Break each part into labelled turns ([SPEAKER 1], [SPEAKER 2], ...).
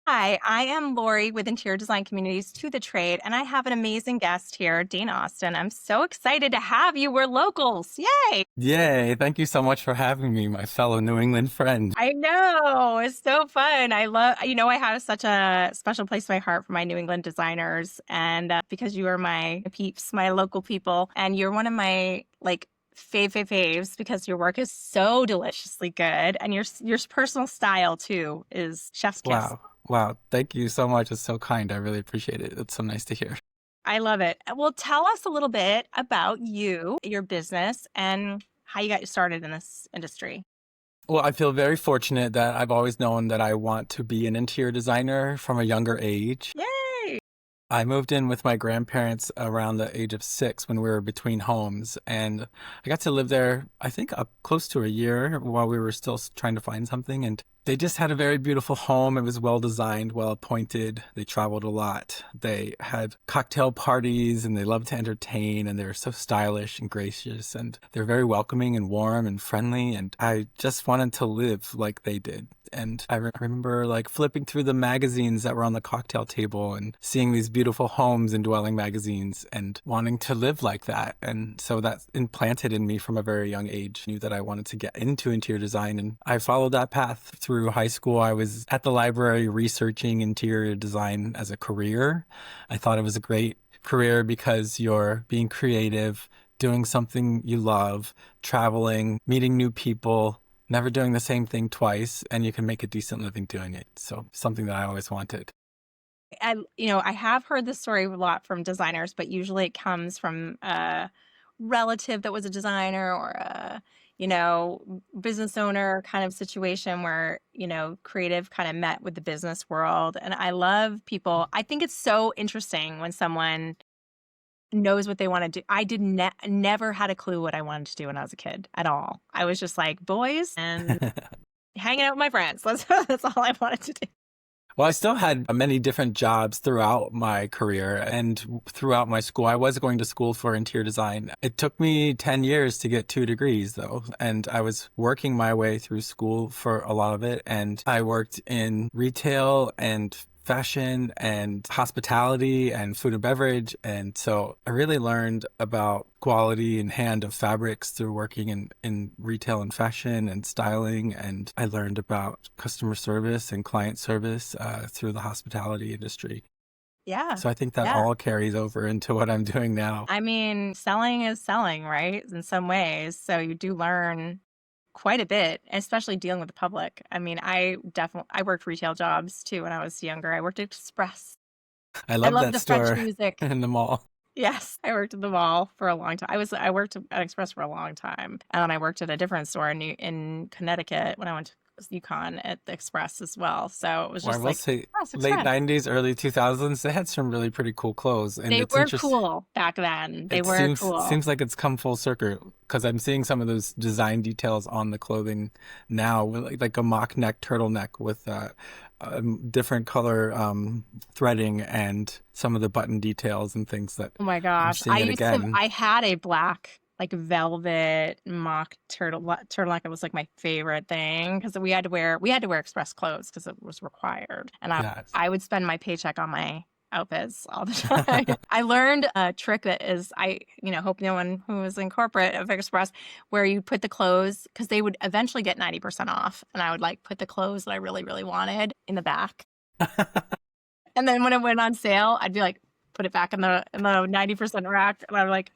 [SPEAKER 1] Hi, I am Laurie with Interior Design Communities to the Trade, and I have an amazing guest here, Dane Austin. I'm so excited to have you. We're locals. Yay!
[SPEAKER 2] Yay, thank you so much for having me, my fellow New England friend.
[SPEAKER 1] I know. It's so fun. I have such a special place in my heart for my New England designers. And because you are my peeps, my local people, and you're one of my faves because your work is so deliciously good. And your personal style too is chef's kiss.
[SPEAKER 2] Wow, wow, thank you so much. It's so kind. I really appreciate it. It's so nice to hear.
[SPEAKER 1] I love it. Well, tell us a little bit about you, your business, and how you got started in this industry.
[SPEAKER 2] Well, I feel very fortunate that I've always known that I want to be an interior designer from a younger age.
[SPEAKER 1] Yay!
[SPEAKER 2] I moved in with my grandparents around the age of 6 when we were between homes, and I got to live there, I think, close to a year while we were still trying to find something. And they just had a very beautiful home. It was well designed, well appointed. They traveled a lot. They had cocktail parties and they loved to entertain, and they were so stylish and gracious, and they're very welcoming and warm and friendly. And I just wanted to live like they did. And I remember like flipping through the magazines that were on the cocktail table and seeing these beautiful homes and dwelling magazines and wanting to live like that. And so that implanted in me from a very young age. I knew that I wanted to get into interior design, and I followed that path through high school. I was at the library researching interior design as a career. I thought it was a great career because you're being creative, doing something you love, traveling, meeting new people, never doing the same thing twice, and you can make a decent living doing it. So something that I always wanted.
[SPEAKER 1] I have heard this story a lot from designers, but usually it comes from a relative that was a designer or business owner kind of situation where, creative kind of met with the business world. And I love people. I think it's so interesting when someone knows what they want to do. I did never had a clue what I wanted to do when I was a kid at all. I was just like boys and hanging out with my friends. That's all I wanted to do.
[SPEAKER 2] Well, I still had many different jobs throughout my career and throughout my school. I was going to school for interior design. It took me 10 years to get 2 degrees, though. And I was working my way through school for a lot of it. And I worked in retail and fashion and hospitality and food and beverage. And so I really learned about quality and hand of fabrics through working in retail and fashion and styling. And I learned about customer service and client service through the hospitality industry.
[SPEAKER 1] Yeah.
[SPEAKER 2] So I think that
[SPEAKER 1] Yeah.
[SPEAKER 2] all carries over into what I'm doing now.
[SPEAKER 1] I mean, selling is selling, right? In some ways. So you do learn quite a bit, especially dealing with the public. I mean, I worked retail jobs too when I was younger. I worked at Express.
[SPEAKER 2] I
[SPEAKER 1] I
[SPEAKER 2] love
[SPEAKER 1] love
[SPEAKER 2] that
[SPEAKER 1] the French
[SPEAKER 2] store
[SPEAKER 1] music.
[SPEAKER 2] in the mall.
[SPEAKER 1] Yes, I worked at the mall for a long time. I worked at Express for a long time, and then I worked at a different store in Connecticut when I went to UConn at the Express as well. So it was
[SPEAKER 2] Well, I
[SPEAKER 1] just
[SPEAKER 2] will
[SPEAKER 1] like
[SPEAKER 2] say
[SPEAKER 1] Express,
[SPEAKER 2] late
[SPEAKER 1] Express.
[SPEAKER 2] 90s, early 2000s, they had some really pretty cool clothes. And
[SPEAKER 1] They
[SPEAKER 2] it's
[SPEAKER 1] were
[SPEAKER 2] interesting.
[SPEAKER 1] cool back then. They
[SPEAKER 2] It
[SPEAKER 1] were
[SPEAKER 2] seems
[SPEAKER 1] cool.
[SPEAKER 2] seems like it's come full circle because I'm seeing some of those design details on the clothing now, with like a mock neck turtleneck with different color threading and some of the button details and things that
[SPEAKER 1] Oh my
[SPEAKER 2] I'm
[SPEAKER 1] gosh.
[SPEAKER 2] seeing it again.
[SPEAKER 1] I had a black like velvet mock turtleneck. It was like my favorite thing because we had to wear express clothes because it was required. And
[SPEAKER 2] Yes.
[SPEAKER 1] I would spend my paycheck on my outfits all the time. I learned a trick that is hope no one who is in corporate of Express where you put the clothes because they would eventually get 90% off. And I would like put the clothes that I really, really wanted in the back. And then when it went on sale, I'd be like, put it back in the 90% rack. And I'm like,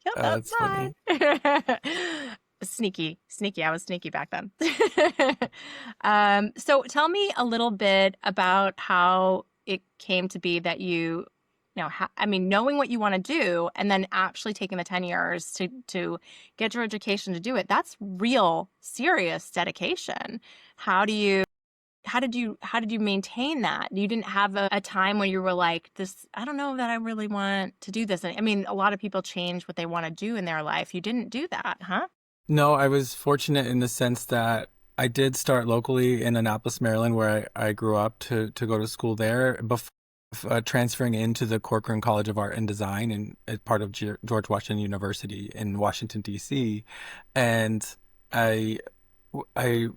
[SPEAKER 1] yep, that's
[SPEAKER 2] That's funny.
[SPEAKER 1] mine. Sneaky. I was sneaky back then. So tell me a little bit about how it came to be that knowing what you want to do and then actually taking the 10 years to get your education to do it. That's real serious dedication. How did you maintain that? You didn't have a time when you were like, this, I don't know that I really want to do this. And I mean, a lot of people change what they want to do in their life. You didn't do that, huh?
[SPEAKER 2] No, I was fortunate in the sense that I did start locally in Annapolis, Maryland, where I grew up to go to school there before transferring into the Corcoran College of Art and Design and as part of George Washington University in Washington, D.C. And I I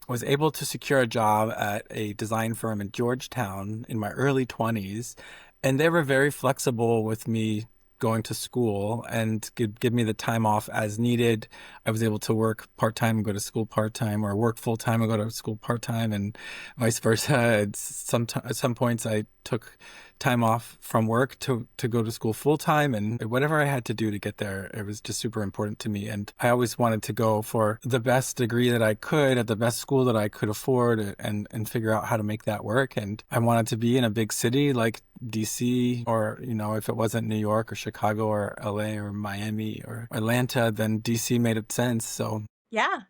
[SPEAKER 2] was able to secure a job at a design firm in Georgetown in my early 20s, and they were very flexible with me going to school and give me the time off as needed. I was able to work part-time and go to school part-time, or work full-time and go to school part-time, and vice versa. At some points I took time off from work to go to school full-time, and whatever I had to do to get there, it was just super important to me. And I always wanted to go for the best degree that I could at the best school that I could afford, and figure out how to make that work. And I wanted to be in a big city like DC, or, if it wasn't New York or Chicago or LA or Miami or Atlanta, then DC made sense. So,
[SPEAKER 1] Yeah.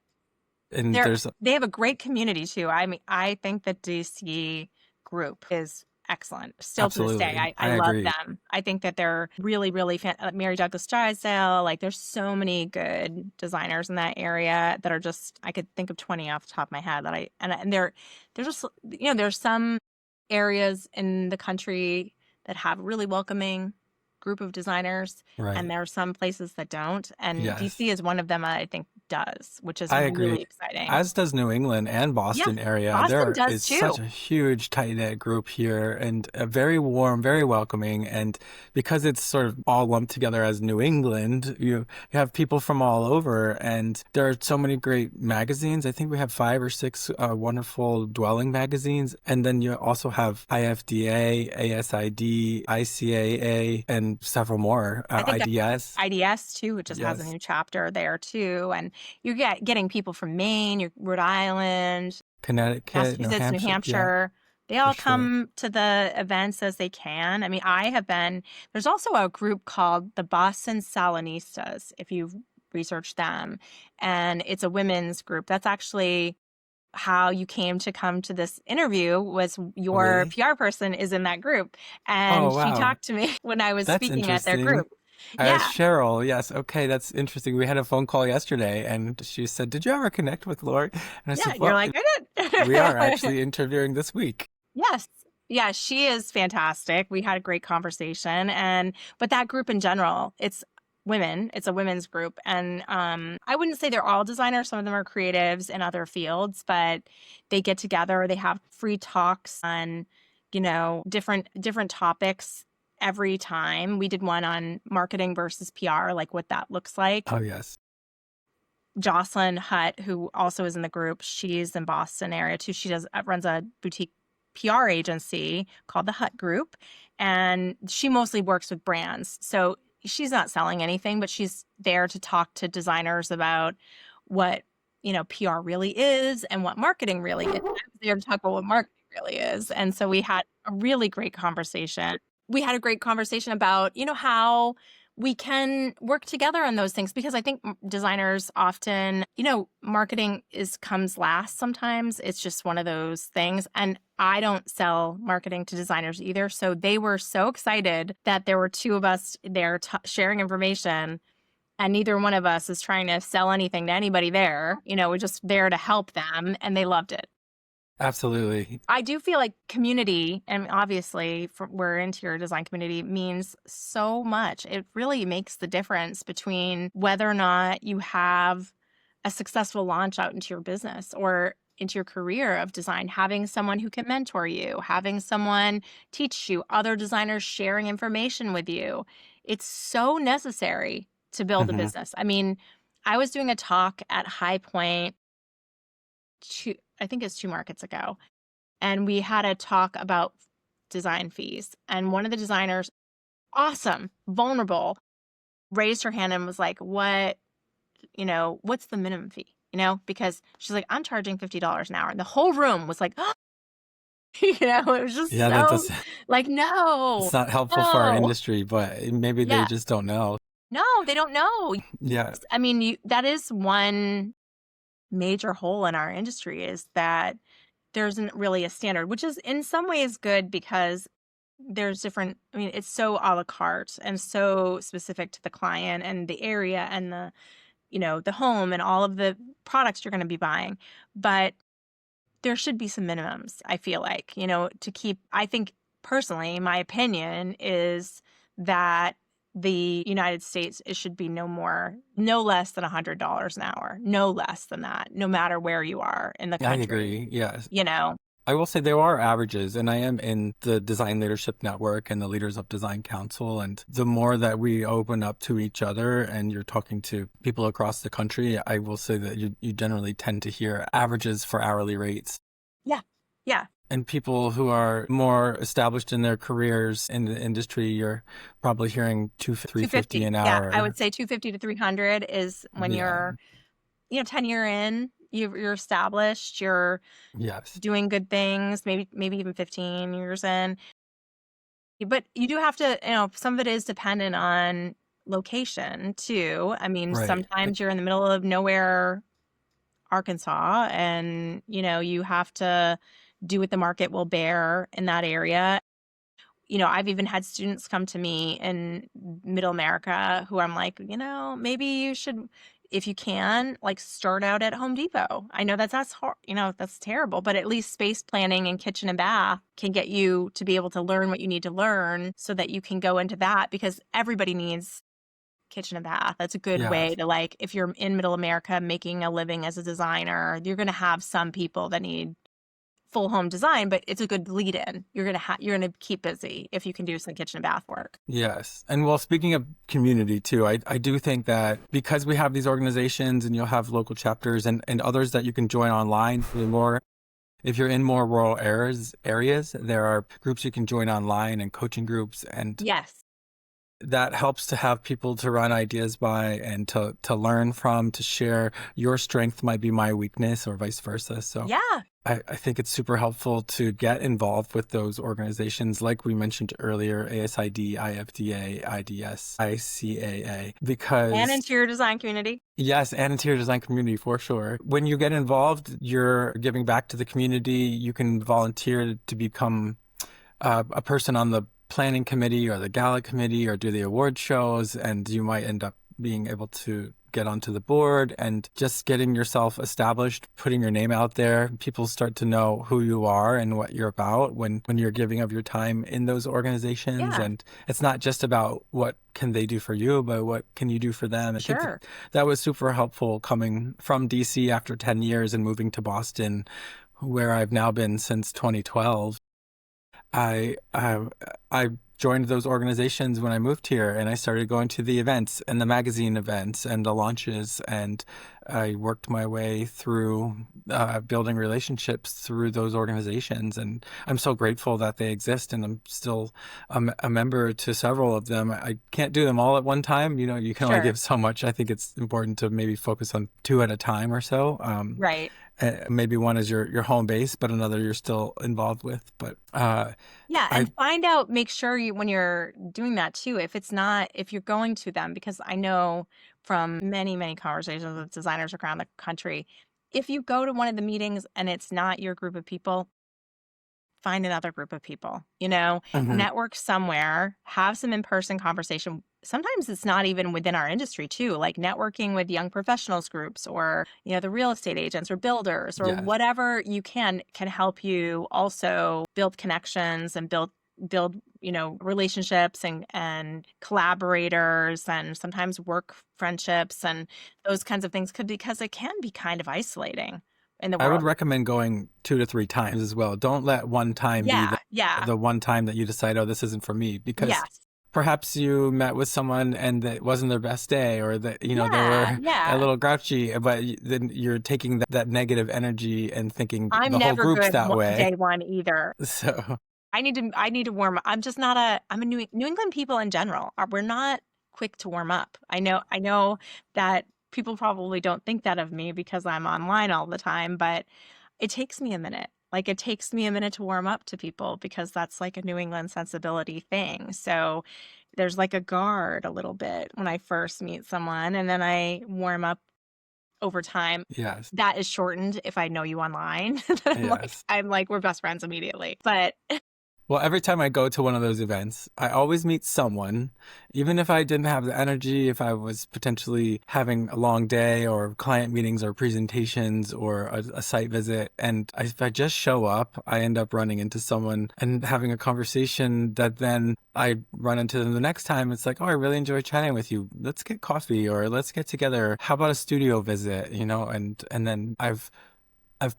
[SPEAKER 2] and
[SPEAKER 1] They have a great community too. I mean, I think the DC group is excellent. Still to this day,
[SPEAKER 2] absolutely,
[SPEAKER 1] I
[SPEAKER 2] I
[SPEAKER 1] love
[SPEAKER 2] agree.
[SPEAKER 1] them. I think that they're really, really Mary Douglas Drysdale. Like, there's so many good designers in that area that are just, I could think of 20 off the top of my head and they're just, there's some areas in the country that have really welcoming group of designers, and
[SPEAKER 2] Right.
[SPEAKER 1] there are some places that don't. And
[SPEAKER 2] Yes.
[SPEAKER 1] DC is one of them, I think, does, which is
[SPEAKER 2] I agree.
[SPEAKER 1] really exciting.
[SPEAKER 2] As does New England and
[SPEAKER 1] Yeah,
[SPEAKER 2] Boston area.
[SPEAKER 1] Boston
[SPEAKER 2] There
[SPEAKER 1] does
[SPEAKER 2] is such
[SPEAKER 1] too.
[SPEAKER 2] a huge tight knit group here, and very warm, very welcoming. And because it's sort of all lumped together as New England, you have people from all over, and there are so many great magazines. I think we have 5 or 6 wonderful dwelling magazines, and then you also have IFDA, ASID, ICAA, and several more.
[SPEAKER 1] I think
[SPEAKER 2] IDS.
[SPEAKER 1] IDS too, it just has a
[SPEAKER 2] Yes.
[SPEAKER 1] new chapter there too. And you getting people from Maine, Rhode Island,
[SPEAKER 2] Connecticut, New
[SPEAKER 1] Massachusetts, New
[SPEAKER 2] Hampshire. Yeah,
[SPEAKER 1] Hampshire. They
[SPEAKER 2] for
[SPEAKER 1] all
[SPEAKER 2] sure.
[SPEAKER 1] come to the events as they can. I mean, there's also a group called the Boston Salonistas, if you've researched them. And it's a women's group. That's actually how you came to come to this interview, was
[SPEAKER 2] Oh,
[SPEAKER 1] your
[SPEAKER 2] really?
[SPEAKER 1] PR person is in that group. And
[SPEAKER 2] Oh,
[SPEAKER 1] she
[SPEAKER 2] wow.
[SPEAKER 1] talked to me when I was
[SPEAKER 2] That's
[SPEAKER 1] speaking at their
[SPEAKER 2] interesting.
[SPEAKER 1] group. Yeah.
[SPEAKER 2] Cheryl, yes. Okay, that's interesting. We had a phone call yesterday, and she said, "Did you ever connect with Lori?" And I
[SPEAKER 1] Yeah.
[SPEAKER 2] said,
[SPEAKER 1] You're
[SPEAKER 2] "Well,
[SPEAKER 1] like, I
[SPEAKER 2] we are
[SPEAKER 1] did.
[SPEAKER 2] actually interviewing this week."
[SPEAKER 1] Yes. Yeah, she is fantastic. We had a great conversation, but that group in general, it's women. It's a women's group, and I wouldn't say they're all designers. Some of them are creatives in other fields, but they get together. They have free talks on, different topics every time. We did one on marketing versus PR, like what that looks like.
[SPEAKER 2] Oh, yes.
[SPEAKER 1] Jocelyn Hutt, who also is in the group, she's in Boston area too. She runs a boutique PR agency called the Hutt Group, and she mostly works with brands. So she's not selling anything, but she's there to talk to designers about what, PR really is and what marketing really is. I was there to talk about what marketing really is. And so we had a really great conversation. We had a great conversation about, how we can work together on those things, because I think designers often, marketing comes last sometimes. It's just one of those things. And I don't sell marketing to designers either. So they were so excited that there were two of us there sharing information, and neither one of us is trying to sell anything to anybody there. We're just there to help them, and they loved it.
[SPEAKER 2] Absolutely.
[SPEAKER 1] I do feel like community, and obviously we're interior design community, means so much. It really makes the difference between whether or not you have a successful launch out into your business or into your career of design. Having someone who can mentor you, having someone teach you, other designers sharing information with you. It's so necessary to build a
[SPEAKER 2] Hmm.
[SPEAKER 1] business. I mean, I was doing a talk at High Point I think it's 2 markets ago, and we had a talk about design fees. And one of the designers, awesome, vulnerable, raised her hand and was like, what's the minimum fee? Because she's like, I'm charging $50 an hour. And the whole room was like, it was just
[SPEAKER 2] Yeah, that
[SPEAKER 1] so
[SPEAKER 2] does.
[SPEAKER 1] like,
[SPEAKER 2] It's
[SPEAKER 1] no,
[SPEAKER 2] not helpful for our
[SPEAKER 1] no,
[SPEAKER 2] industry, but maybe they
[SPEAKER 1] yeah,
[SPEAKER 2] just don't know.
[SPEAKER 1] no, they don't know.
[SPEAKER 2] Yeah.
[SPEAKER 1] I mean, that is one major hole in our industry, is that there isn't really a standard, which is in some ways good, because there's different, I mean, it's so a la carte and so specific to the client and the area and the home and all of the products you're going to be buying. But there should be some minimums, I feel like, to keep, I think personally, my opinion is that the United States, it should be no less than $100 an hour, no less than that, no matter where you are in the
[SPEAKER 2] I
[SPEAKER 1] country,
[SPEAKER 2] agree. Yes.
[SPEAKER 1] you know?
[SPEAKER 2] I will say there are averages, and I am in the Design Leadership Network and the Leaders of Design Council. And the more that we open up to each other and you're talking to people across the country, I will say that you generally tend to hear averages for hourly rates.
[SPEAKER 1] Yeah. Yeah.
[SPEAKER 2] And people who are more established in their careers in the industry, you're probably hearing 350
[SPEAKER 1] 250.
[SPEAKER 2] an
[SPEAKER 1] Yeah. I
[SPEAKER 2] hour.
[SPEAKER 1] would say 250 to 300 is when
[SPEAKER 2] Yeah.
[SPEAKER 1] you're, 10-year in, you're established, you're
[SPEAKER 2] Yes.
[SPEAKER 1] doing good things, maybe even 15 years in. But you do have to, some of it is dependent on location too. I mean,
[SPEAKER 2] Right.
[SPEAKER 1] sometimes you're in the middle of nowhere, Arkansas, and, you have to do what the market will bear in that area. I've even had students come to me in middle America who I'm like, maybe you should, if you can, like start out at Home Depot. I know that's hard, that's terrible, but at least space planning and kitchen and bath can get you to be able to learn what you need to learn so that you can go into that, because everybody needs kitchen and bath. That's a good way
[SPEAKER 2] Yes.
[SPEAKER 1] to, like, if you're in middle America making a living as a designer, you're going to have some people that need full home design, but it's a good lead in. You're going to keep busy if you can do some kitchen and bath work.
[SPEAKER 2] Yes. And well, speaking of community too, I do think that because we have these organizations and you'll have local chapters and others that you can join online for more. If you're in more rural areas, there are groups you can join online and coaching groups, and
[SPEAKER 1] Yes.
[SPEAKER 2] that helps to have people to run ideas by and to learn from, to share. Your strength might be my weakness or vice versa. So
[SPEAKER 1] Yeah.
[SPEAKER 2] I think it's super helpful to get involved with those organizations, like we mentioned earlier, ASID, IFDA, IDS, ICAA,
[SPEAKER 1] And
[SPEAKER 2] because
[SPEAKER 1] interior design community.
[SPEAKER 2] yes, and interior design community for sure. When you get involved, you're giving back to the community. You can volunteer to become a person on the planning committee or the gala committee or do the award shows, and you might end up being able to get onto the board. And just getting yourself established, putting your name out there, people start to know who you are and what you're about when you're giving of your time in those organizations.
[SPEAKER 1] Yeah.
[SPEAKER 2] And it's not just about what can they do for you, but what can you do for them. I think
[SPEAKER 1] Sure.
[SPEAKER 2] that was super helpful coming from DC after 10 years and moving to Boston, where I've now been since 2012. I joined those organizations when I moved here, and I started going to the events and the magazine events and the launches, and I worked my way through building relationships through those organizations. And I'm so grateful that they exist, and I'm still a member to several of them. I can't do them all at one time. You can only
[SPEAKER 1] Sure.
[SPEAKER 2] give so much. I think it's important to maybe focus on two at a time or so.
[SPEAKER 1] Right.
[SPEAKER 2] Maybe one is your home base, but another you're still involved with. But
[SPEAKER 1] Yeah.
[SPEAKER 2] I
[SPEAKER 1] And make sure when you're doing that too, if you're going to them, because I know from many, many conversations with designers around the country, if you go to one of the meetings and it's not your group of people, find another group of people,
[SPEAKER 2] Mhm.
[SPEAKER 1] network somewhere, have some in-person conversation. Sometimes it's not even within our industry too, like networking with young professionals groups or, the real estate agents or builders or
[SPEAKER 2] Yes.
[SPEAKER 1] whatever you can help you also build connections and build, relationships and collaborators, and sometimes work friendships and those kinds of things because it can be kind of isolating in the
[SPEAKER 2] I would
[SPEAKER 1] world.
[SPEAKER 2] recommend going 2 to 3 times as well. Don't let one time be
[SPEAKER 1] Yeah. Yeah.
[SPEAKER 2] the one time that you decide, oh, this isn't for me, because
[SPEAKER 1] Yes.
[SPEAKER 2] perhaps you met with someone and it wasn't their best day, or that, they
[SPEAKER 1] Yeah,
[SPEAKER 2] were a
[SPEAKER 1] yeah.
[SPEAKER 2] little grouchy, but then you're taking that negative energy and thinking
[SPEAKER 1] I'm
[SPEAKER 2] the whole
[SPEAKER 1] never
[SPEAKER 2] group's
[SPEAKER 1] good
[SPEAKER 2] that way.
[SPEAKER 1] day one either.
[SPEAKER 2] So,
[SPEAKER 1] I need to warm up. I'm a New England people in general. We're not quick to warm up. I know that people probably don't think that of me because I'm online all the time, but it takes me a minute. Like, it takes me a minute to warm up to people because that's like a New England sensibility thing. So there's like a guard a little bit when I first meet someone, and then I warm up over time.
[SPEAKER 2] yes,
[SPEAKER 1] That is shortened if I know you online.
[SPEAKER 2] yes.
[SPEAKER 1] I'm like, we're best friends immediately. But
[SPEAKER 2] Well, every time I go to one of those events, I always meet someone, even if I didn't have the energy, if I was potentially having a long day or client meetings or presentations or a site visit. And if I just show up, I end up running into someone and having a conversation that then I run into them the next time. It's like, oh, I really enjoy chatting with you. Let's get coffee or let's get together. How about a studio visit? And then I've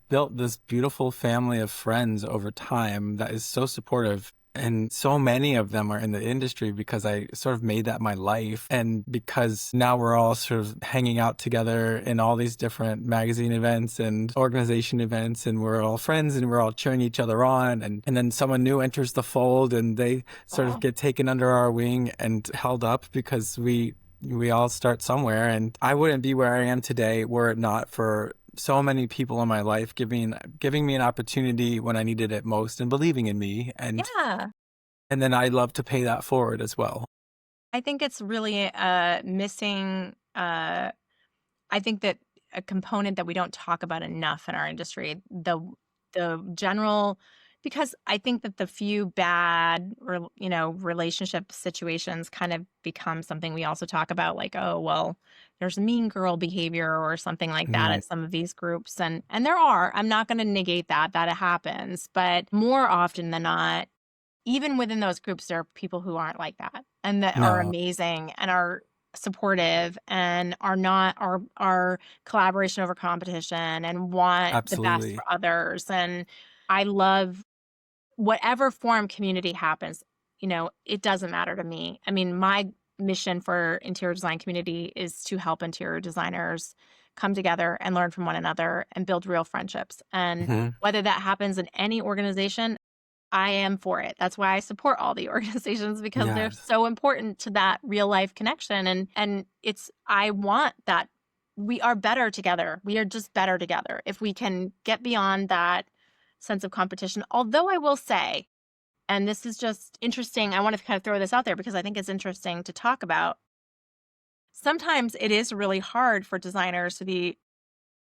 [SPEAKER 2] built this beautiful family of friends over time that is so supportive. And so many of them are in the industry because I sort of made that my life. And because now we're all sort of hanging out together in all these different magazine events and organization events, and we're all friends and we're all cheering each other on. And then someone new enters the fold and they sort of
[SPEAKER 1] Oh,
[SPEAKER 2] get taken under our wing and held up because we all start somewhere. And I wouldn't be where I am today were it not for so many people in my life giving me an opportunity when I needed it most and believing in me.
[SPEAKER 1] yeah.
[SPEAKER 2] And then I love to pay that forward as well.
[SPEAKER 1] I think it's really missing. I think that a component that we don't talk about enough in our industry, the general, because I think that the few bad, relationship situations kind of become something we also talk about, like, oh, well, there's mean girl behavior or something like that
[SPEAKER 2] Mm,
[SPEAKER 1] at some of these groups, and there are. I'm not going to negate that it happens, but more often than not, even within those groups, there are people who aren't like that and that are
[SPEAKER 2] no,
[SPEAKER 1] amazing and are supportive and are not are collaboration over competition and want the best for
[SPEAKER 2] absolutely.
[SPEAKER 1] others. And I love whatever form community happens, it doesn't matter to me. I mean, my mission for interior design community is to help interior designers come together and learn from one another and build real friendships. And
[SPEAKER 2] Hmm.
[SPEAKER 1] whether that happens in any organization, I am for it. That's why I support all the organizations because they're
[SPEAKER 2] Yes.
[SPEAKER 1] so important to that real life connection. And I want that we are better together. We are just better together if we can get beyond that sense of competition. Although I will say, and this is just interesting, I want to kind of throw this out there because I think it's interesting to talk about. Sometimes it is really hard for designers to be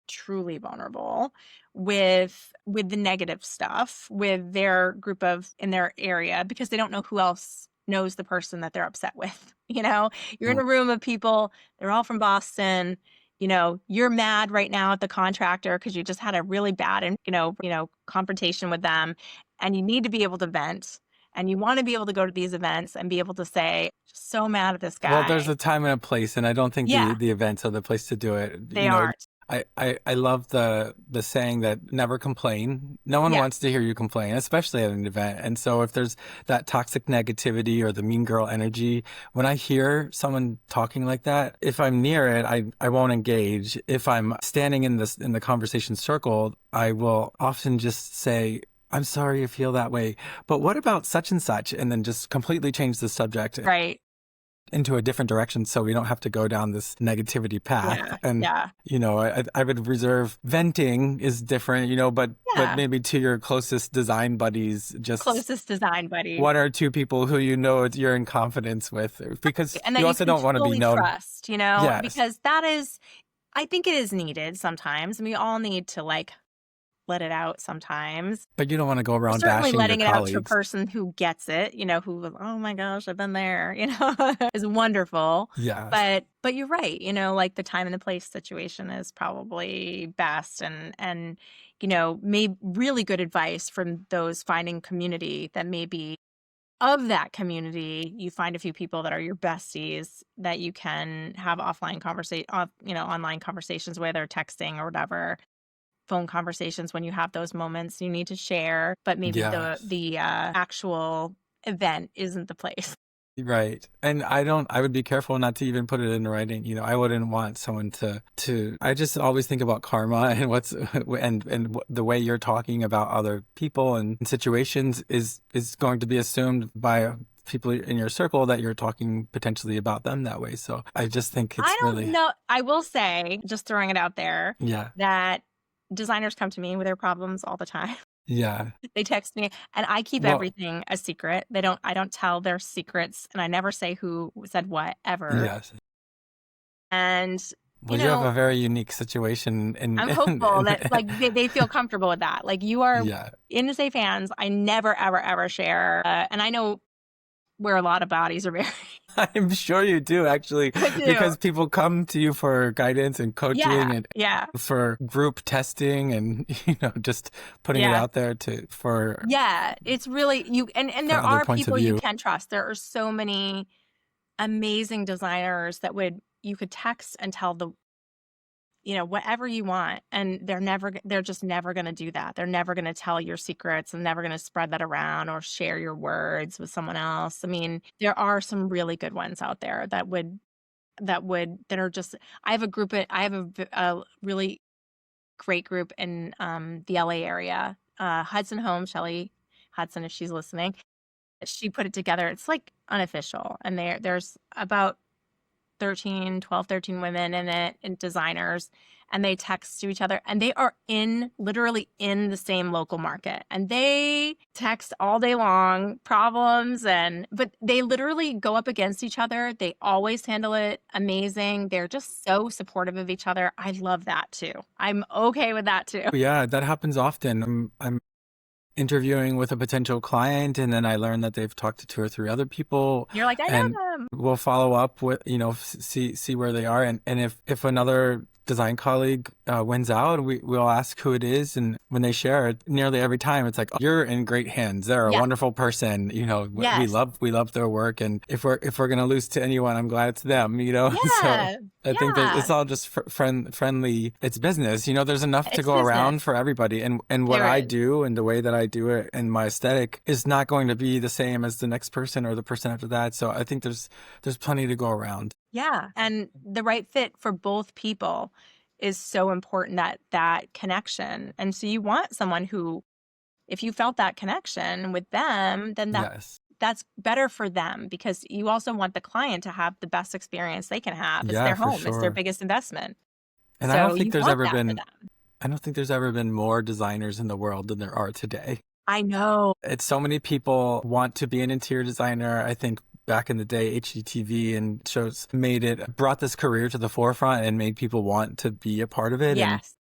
[SPEAKER 1] truly vulnerable with the negative stuff with their group of in their area because they don't know who else knows the person that they're upset with. You're in
[SPEAKER 2] Mm.
[SPEAKER 1] a room of people, they're all from Boston. You're mad right now at the contractor because you just had a really bad and confrontation with them, and you need to be able to vent, and you want to be able to go to these events and be able to say, just so mad at this
[SPEAKER 2] Well, there's
[SPEAKER 1] guy.
[SPEAKER 2] a time and a place, and I don't think
[SPEAKER 1] Yeah,
[SPEAKER 2] the events are the place to do it.
[SPEAKER 1] they aren't.
[SPEAKER 2] I love the saying that never complain. No one
[SPEAKER 1] Yeah.
[SPEAKER 2] wants to hear you complain, especially at an event. And so if there's that toxic negativity or the mean girl energy, when I hear someone talking like that, if I'm near it, I won't engage. If I'm standing in the conversation circle, I will often just say, I'm sorry you feel that way, but what about such and such? And then just completely change the subject
[SPEAKER 1] Right.
[SPEAKER 2] into a different direction so we don't have to go down this negativity path.
[SPEAKER 1] Yeah.
[SPEAKER 2] And
[SPEAKER 1] Yeah.
[SPEAKER 2] I would reserve venting is different, but
[SPEAKER 1] Yeah.
[SPEAKER 2] maybe to your closest design buddies, just
[SPEAKER 1] Closest design buddy.
[SPEAKER 2] one or two people who you're in confidence with, because
[SPEAKER 1] And
[SPEAKER 2] you
[SPEAKER 1] that you
[SPEAKER 2] also
[SPEAKER 1] can
[SPEAKER 2] don't want to be
[SPEAKER 1] fully
[SPEAKER 2] known.
[SPEAKER 1] trust,
[SPEAKER 2] Yes,
[SPEAKER 1] because that is, I think it is needed sometimes. And we all need to let it out sometimes.
[SPEAKER 2] but you don't want to go
[SPEAKER 1] We're
[SPEAKER 2] around
[SPEAKER 1] certainly
[SPEAKER 2] bashing your
[SPEAKER 1] letting it out to a
[SPEAKER 2] colleagues.
[SPEAKER 1] person who gets it, who, oh my gosh, I've been there, is wonderful.
[SPEAKER 2] Yes.
[SPEAKER 1] But you're right, like the time and the place situation is probably best. And, maybe really good advice from those finding community that maybe of that community, you find a few people that are your besties that you can have online conversations with or texting or whatever, phone conversations when you have those moments you need to share, but maybe the
[SPEAKER 2] Yes.
[SPEAKER 1] the actual event isn't the place.
[SPEAKER 2] Right. And I would be careful not to even put it in writing. I wouldn't want someone I just always think about karma and the way you're talking about other people and situations is going to be assumed by people in your circle that you're talking potentially about them that way. So I just think
[SPEAKER 1] I
[SPEAKER 2] it's
[SPEAKER 1] don't
[SPEAKER 2] really,
[SPEAKER 1] know. I will say, just throwing it out there,
[SPEAKER 2] yeah,
[SPEAKER 1] that designers come to me with their problems all the time.
[SPEAKER 2] yeah.
[SPEAKER 1] They text me and I keep
[SPEAKER 2] Well,
[SPEAKER 1] everything a secret. I don't tell their secrets and I never say who said what ever.
[SPEAKER 2] yes.
[SPEAKER 1] And
[SPEAKER 2] Well, you have a very unique situation
[SPEAKER 1] I'm hopeful that like they feel comfortable with that. Like you are
[SPEAKER 2] yeah.
[SPEAKER 1] in the safe hands. I never, ever, ever share. And I know where a lot of bodies are buried.
[SPEAKER 2] I'm sure you do actually,
[SPEAKER 1] I do.
[SPEAKER 2] because people come to you for guidance and
[SPEAKER 1] Yeah.
[SPEAKER 2] coaching and
[SPEAKER 1] Yeah.
[SPEAKER 2] for group testing and just putting it
[SPEAKER 1] Yeah.
[SPEAKER 2] out there to
[SPEAKER 1] Yeah. It's really and
[SPEAKER 2] for
[SPEAKER 1] there
[SPEAKER 2] other
[SPEAKER 1] are
[SPEAKER 2] points of
[SPEAKER 1] people you
[SPEAKER 2] view.
[SPEAKER 1] can trust. There are so many amazing designers that you could text and tell whatever you want. And they're just never going to do that. They're never going to tell your secrets and never going to spread that around or share your words with someone else. I mean, there are some really good ones out there that are just, I have a really great group in the LA area. Hudson Home, Shelly Hudson, if she's listening, she put it together. It's like unofficial. And there's about 13 women in it and designers, and they text to each other, and they are literally in the same local market, and they text all day long problems, but they literally go up against each other. They always handle it amazing. They're just so supportive of each other. I love that too. I'm okay with that too.
[SPEAKER 2] Yeah, that happens often. I'm interviewing with a potential client and then I learn that they've talked to 2 or 3 other people
[SPEAKER 1] You're like, I
[SPEAKER 2] and
[SPEAKER 1] know them.
[SPEAKER 2] we'll follow up with, see where they are. And if another design colleague wins out, we'll ask who it is. And when they share it, nearly every time it's like, "Oh, you're in great hands. They're a
[SPEAKER 1] Yeah.
[SPEAKER 2] wonderful person. We
[SPEAKER 1] Yes.
[SPEAKER 2] love their work. And if we're going to lose to anyone, I'm glad it's them, So
[SPEAKER 1] Yeah.
[SPEAKER 2] I think that
[SPEAKER 1] Yeah.
[SPEAKER 2] it's all just friendly. It's business. There's enough to
[SPEAKER 1] It's
[SPEAKER 2] go around
[SPEAKER 1] business.
[SPEAKER 2] for everybody. And what
[SPEAKER 1] There
[SPEAKER 2] I
[SPEAKER 1] is.
[SPEAKER 2] do and the way that I do it and my aesthetic is not going to be the same as the next person or the person after that. So I think there's plenty to go around.
[SPEAKER 1] Yeah. And the right fit for both people is so important, that connection. And so you want someone who, if you felt that connection with them, then
[SPEAKER 2] Yes.
[SPEAKER 1] that's better for them, because you also want the client to have the best experience they can have. It's
[SPEAKER 2] Yeah,
[SPEAKER 1] their
[SPEAKER 2] for
[SPEAKER 1] home. It's their
[SPEAKER 2] sure.
[SPEAKER 1] biggest investment.
[SPEAKER 2] And I don't
[SPEAKER 1] So
[SPEAKER 2] think
[SPEAKER 1] you
[SPEAKER 2] there's
[SPEAKER 1] want
[SPEAKER 2] ever
[SPEAKER 1] that for
[SPEAKER 2] been
[SPEAKER 1] them.
[SPEAKER 2] I don't think there's ever been more designers in the world than there are today.
[SPEAKER 1] I know.
[SPEAKER 2] It's so many people want to be an interior designer. I think back in the day, HGTV and shows brought this career to the forefront and made people want to be a part of it. And
[SPEAKER 1] Yes.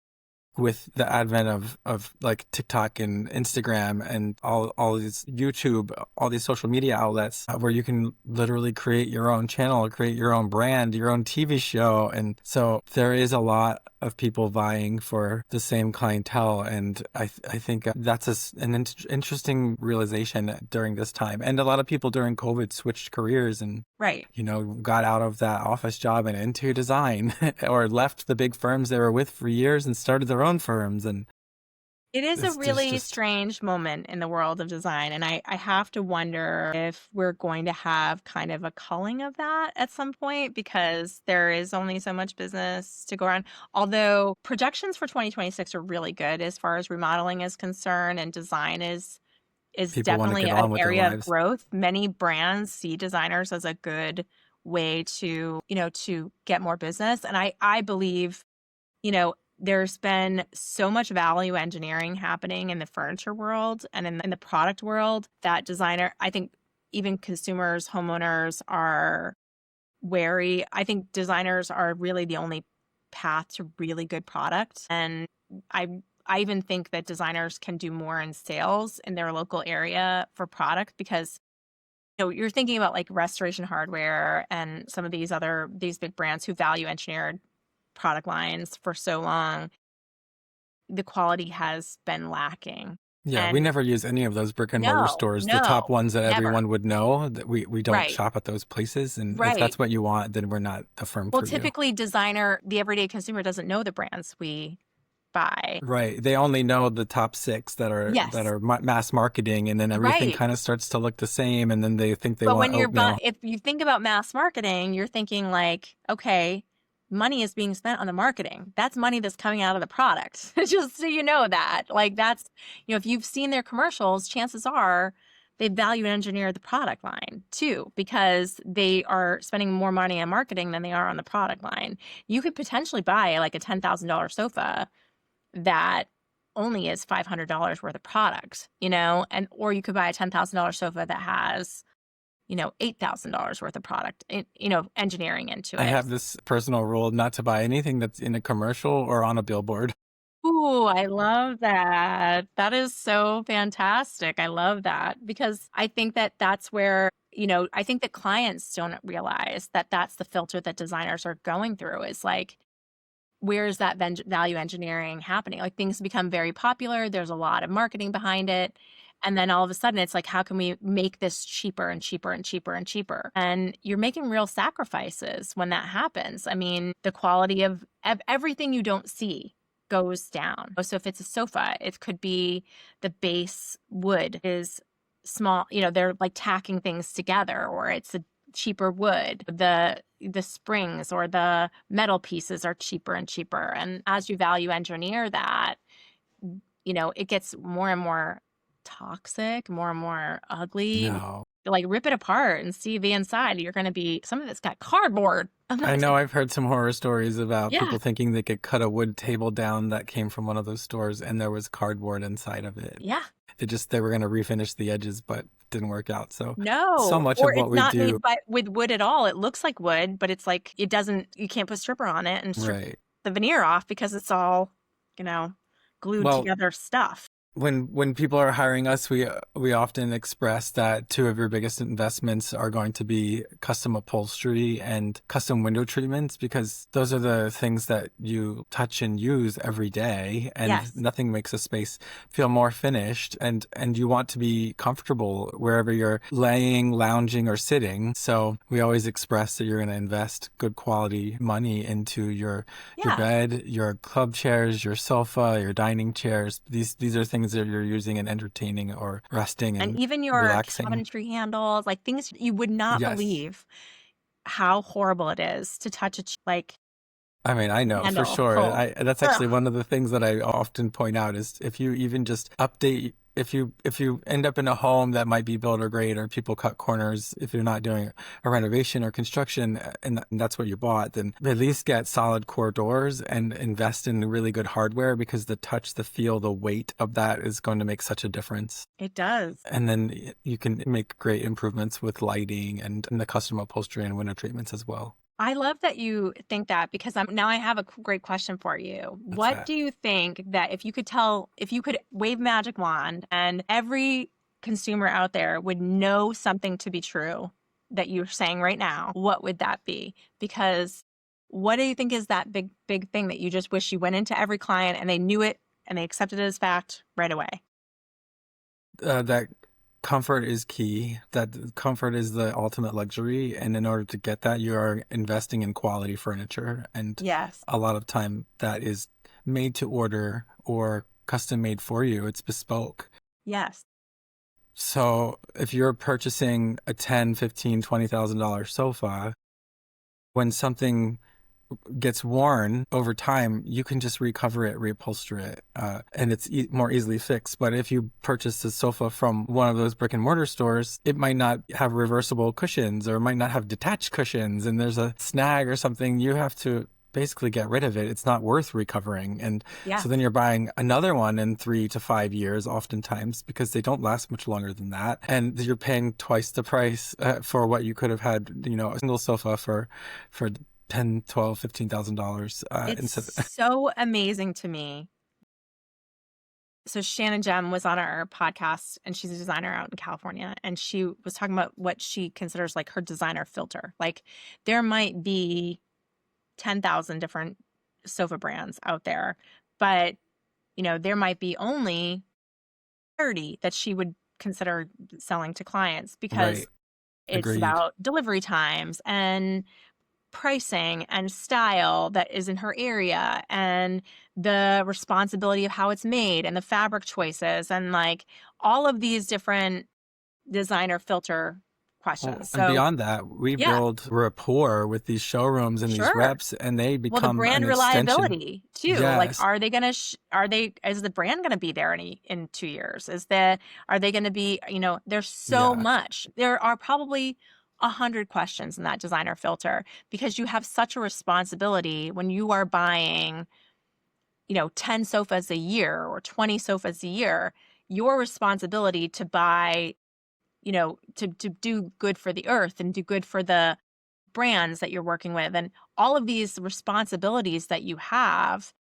[SPEAKER 2] with the advent of like TikTok and Instagram and all these YouTube, all these social media outlets where you can literally create your own channel, create your own brand, your own TV show. And so there is a lot of people vying for the same clientele. And I think that's an interesting realization during this time. And a lot of people during COVID switched careers and
[SPEAKER 1] Right.
[SPEAKER 2] got out of that office job and into design or left the big firms they were with for years and started their own firms. And
[SPEAKER 1] It is a
[SPEAKER 2] there's
[SPEAKER 1] really
[SPEAKER 2] just
[SPEAKER 1] strange moment in the world of design. And I have to wonder if we're going to have kind of a culling of that at some point, because there is only so much business to go around. Although projections for 2026 are really good as far as remodeling is concerned, and design is
[SPEAKER 2] people want to
[SPEAKER 1] definitely
[SPEAKER 2] get
[SPEAKER 1] an
[SPEAKER 2] on with their
[SPEAKER 1] area of
[SPEAKER 2] lives.
[SPEAKER 1] growth. Many brands see designers as a good way to get more business. And I believe, there's been so much value engineering happening in the furniture world and in the product world that I think even consumers, homeowners are wary. I think designers are really the only path to really good product. And I even think that designers can do more in sales in their local area for product, because you're thinking about like Restoration Hardware and some of these big brands who value engineered product lines for so long. The quality has been lacking.
[SPEAKER 2] Yeah, we
[SPEAKER 1] And
[SPEAKER 2] never use any of those brick and mortar
[SPEAKER 1] no,
[SPEAKER 2] stores, the top
[SPEAKER 1] no,
[SPEAKER 2] ones that
[SPEAKER 1] never.
[SPEAKER 2] everyone would know. That we don't
[SPEAKER 1] Right,
[SPEAKER 2] shop at those places. And if
[SPEAKER 1] right.
[SPEAKER 2] that's what you want, then we're not the firm
[SPEAKER 1] Well,
[SPEAKER 2] for you.
[SPEAKER 1] typically the everyday consumer doesn't know the brands we buy.
[SPEAKER 2] Right. They only know the top 6 that
[SPEAKER 1] Yes,
[SPEAKER 2] are mass marketing, and then everything
[SPEAKER 1] right.
[SPEAKER 2] kind of starts to look the same, and then they think they
[SPEAKER 1] But
[SPEAKER 2] want oatmeal.
[SPEAKER 1] if you think about mass marketing, you're thinking like, okay, money is being spent on the marketing. That's money that's coming out of the product. Just so you know that. Like that's, if you've seen their commercials, chances are they value engineer the product line too, because they are spending more money on marketing than they are on the product line. You could potentially buy like a $10,000 sofa that only is $500 worth of product, or you could buy a $10,000 sofa that has $8,000 worth of product, engineering into
[SPEAKER 2] I
[SPEAKER 1] it.
[SPEAKER 2] have this personal rule not to buy anything that's in a commercial or on a billboard.
[SPEAKER 1] Ooh, I love that. That is so fantastic. I love that because I think that that's where, I think that clients don't realize that that's the filter that designers are going through is like, where's that value engineering happening? Like things become very popular. There's a lot of marketing behind it. And then all of a sudden it's like, how can we make this cheaper and cheaper and cheaper and cheaper? And you're making real sacrifices when that happens. I mean, the quality of everything you don't see goes down. So if it's a sofa, it could be the base wood is small, they're like tacking things together, or it's a cheaper wood. The springs or the metal pieces are cheaper and cheaper. And as you value engineer that, it gets more and more toxic, more and more ugly.
[SPEAKER 2] No.
[SPEAKER 1] Like rip it apart and see the inside. You're going to be, some of it's got cardboard.
[SPEAKER 2] I know I've heard some horror stories about
[SPEAKER 1] Yeah.
[SPEAKER 2] people thinking they could cut a wood table down that came from one of those stores and there was cardboard inside of it.
[SPEAKER 1] Yeah.
[SPEAKER 2] They were going to refinish the edges, but didn't work out. So
[SPEAKER 1] No.
[SPEAKER 2] much
[SPEAKER 1] Or
[SPEAKER 2] of what
[SPEAKER 1] it's
[SPEAKER 2] we
[SPEAKER 1] not
[SPEAKER 2] do.
[SPEAKER 1] made with wood at all. It looks like wood, but it's like, you can't put stripper on it and strip
[SPEAKER 2] Right.
[SPEAKER 1] the veneer off because it's all, glued
[SPEAKER 2] Well,
[SPEAKER 1] together stuff.
[SPEAKER 2] when people are hiring us, we often express that two of your biggest investments are going to be custom upholstery and custom window treatments, because those are the things that you touch and use every day, and
[SPEAKER 1] Yes.
[SPEAKER 2] nothing makes a space feel more finished, and you want to be comfortable wherever you're laying, lounging, or sitting. So we always express that you're going to invest good quality money into your
[SPEAKER 1] Yeah.
[SPEAKER 2] bed, your club chairs, your sofa, your dining chairs. These are things that you're using and entertaining or resting
[SPEAKER 1] And
[SPEAKER 2] and
[SPEAKER 1] even your
[SPEAKER 2] relaxing.
[SPEAKER 1] cabinetry handles, like things you would not
[SPEAKER 2] Yes.
[SPEAKER 1] believe how horrible it is to touch like
[SPEAKER 2] I mean, I know for
[SPEAKER 1] handle.
[SPEAKER 2] sure.
[SPEAKER 1] Cool.
[SPEAKER 2] That's actually
[SPEAKER 1] Ugh.
[SPEAKER 2] one of the things that I often point out is if you even just update, if you end up in a home that might be builder grade or people cut corners, if you're not doing a renovation or construction and that's what you bought, then at least get solid core doors and invest in really good hardware, because the touch, the feel, the weight of that is going to make such a difference.
[SPEAKER 1] It does.
[SPEAKER 2] And then you can make great improvements with lighting and the custom upholstery and window treatments as well.
[SPEAKER 1] I love that you think that, because now I have a great question for you. What
[SPEAKER 2] that?
[SPEAKER 1] do you think that if you could wave a magic wand and every consumer out there would know something to be true that you're saying right now, what would that be? Because what do you think is that big thing that you just wish you went into every client and they knew it and they accepted it as fact right away?
[SPEAKER 2] That comfort is key. That comfort is the ultimate luxury. And in order to get that, you are investing in quality furniture. And
[SPEAKER 1] Yes.
[SPEAKER 2] a lot of time that is made to order or custom made for you. It's bespoke.
[SPEAKER 1] Yes.
[SPEAKER 2] So if you're purchasing a $10, $15, $20,000 sofa, when something gets worn over time, you can just recover it, reupholster it, and it's more easily fixed. But if you purchase a sofa from one of those brick and mortar stores, it might not have reversible cushions or it might not have detached cushions, and there's a snag or something. You have to basically get rid of it. It's not worth recovering. And
[SPEAKER 1] Yeah.
[SPEAKER 2] so then you're buying another one in 3 to 5 years, oftentimes, because they don't last much longer than that. And you're paying twice the price for what you could have had, a single sofa for $10, $12, $15,000.
[SPEAKER 1] It's so amazing to me. So Shannon Gem was on our podcast, and she's a designer out in California, and she was talking about what she considers like her designer filter. Like there might be 10,000 different sofa brands out there, but there might be only 30 that she would consider selling to clients, because
[SPEAKER 2] Right.
[SPEAKER 1] it's
[SPEAKER 2] Agreed.
[SPEAKER 1] about delivery times and pricing and style that is in her area, and the responsibility of how it's made and the fabric choices and like all of these different designer filter questions.
[SPEAKER 2] And
[SPEAKER 1] So
[SPEAKER 2] beyond that, we
[SPEAKER 1] yeah,
[SPEAKER 2] build rapport with these showrooms and these
[SPEAKER 1] sure.
[SPEAKER 2] reps, and they
[SPEAKER 1] Well, the
[SPEAKER 2] become
[SPEAKER 1] brand
[SPEAKER 2] an extension.
[SPEAKER 1] reliability too. Like,
[SPEAKER 2] Yes.
[SPEAKER 1] are they going to, is the brand going to be there in 2 years? Are they going to be, there's so
[SPEAKER 2] Yeah.
[SPEAKER 1] much. There are probably 100 questions in that designer filter, because you have such a responsibility when you are buying, 10 sofas a year or 20 sofas a year. Your responsibility to buy to do good for the earth and do good for the brands that you're working with, and all of these responsibilities that you have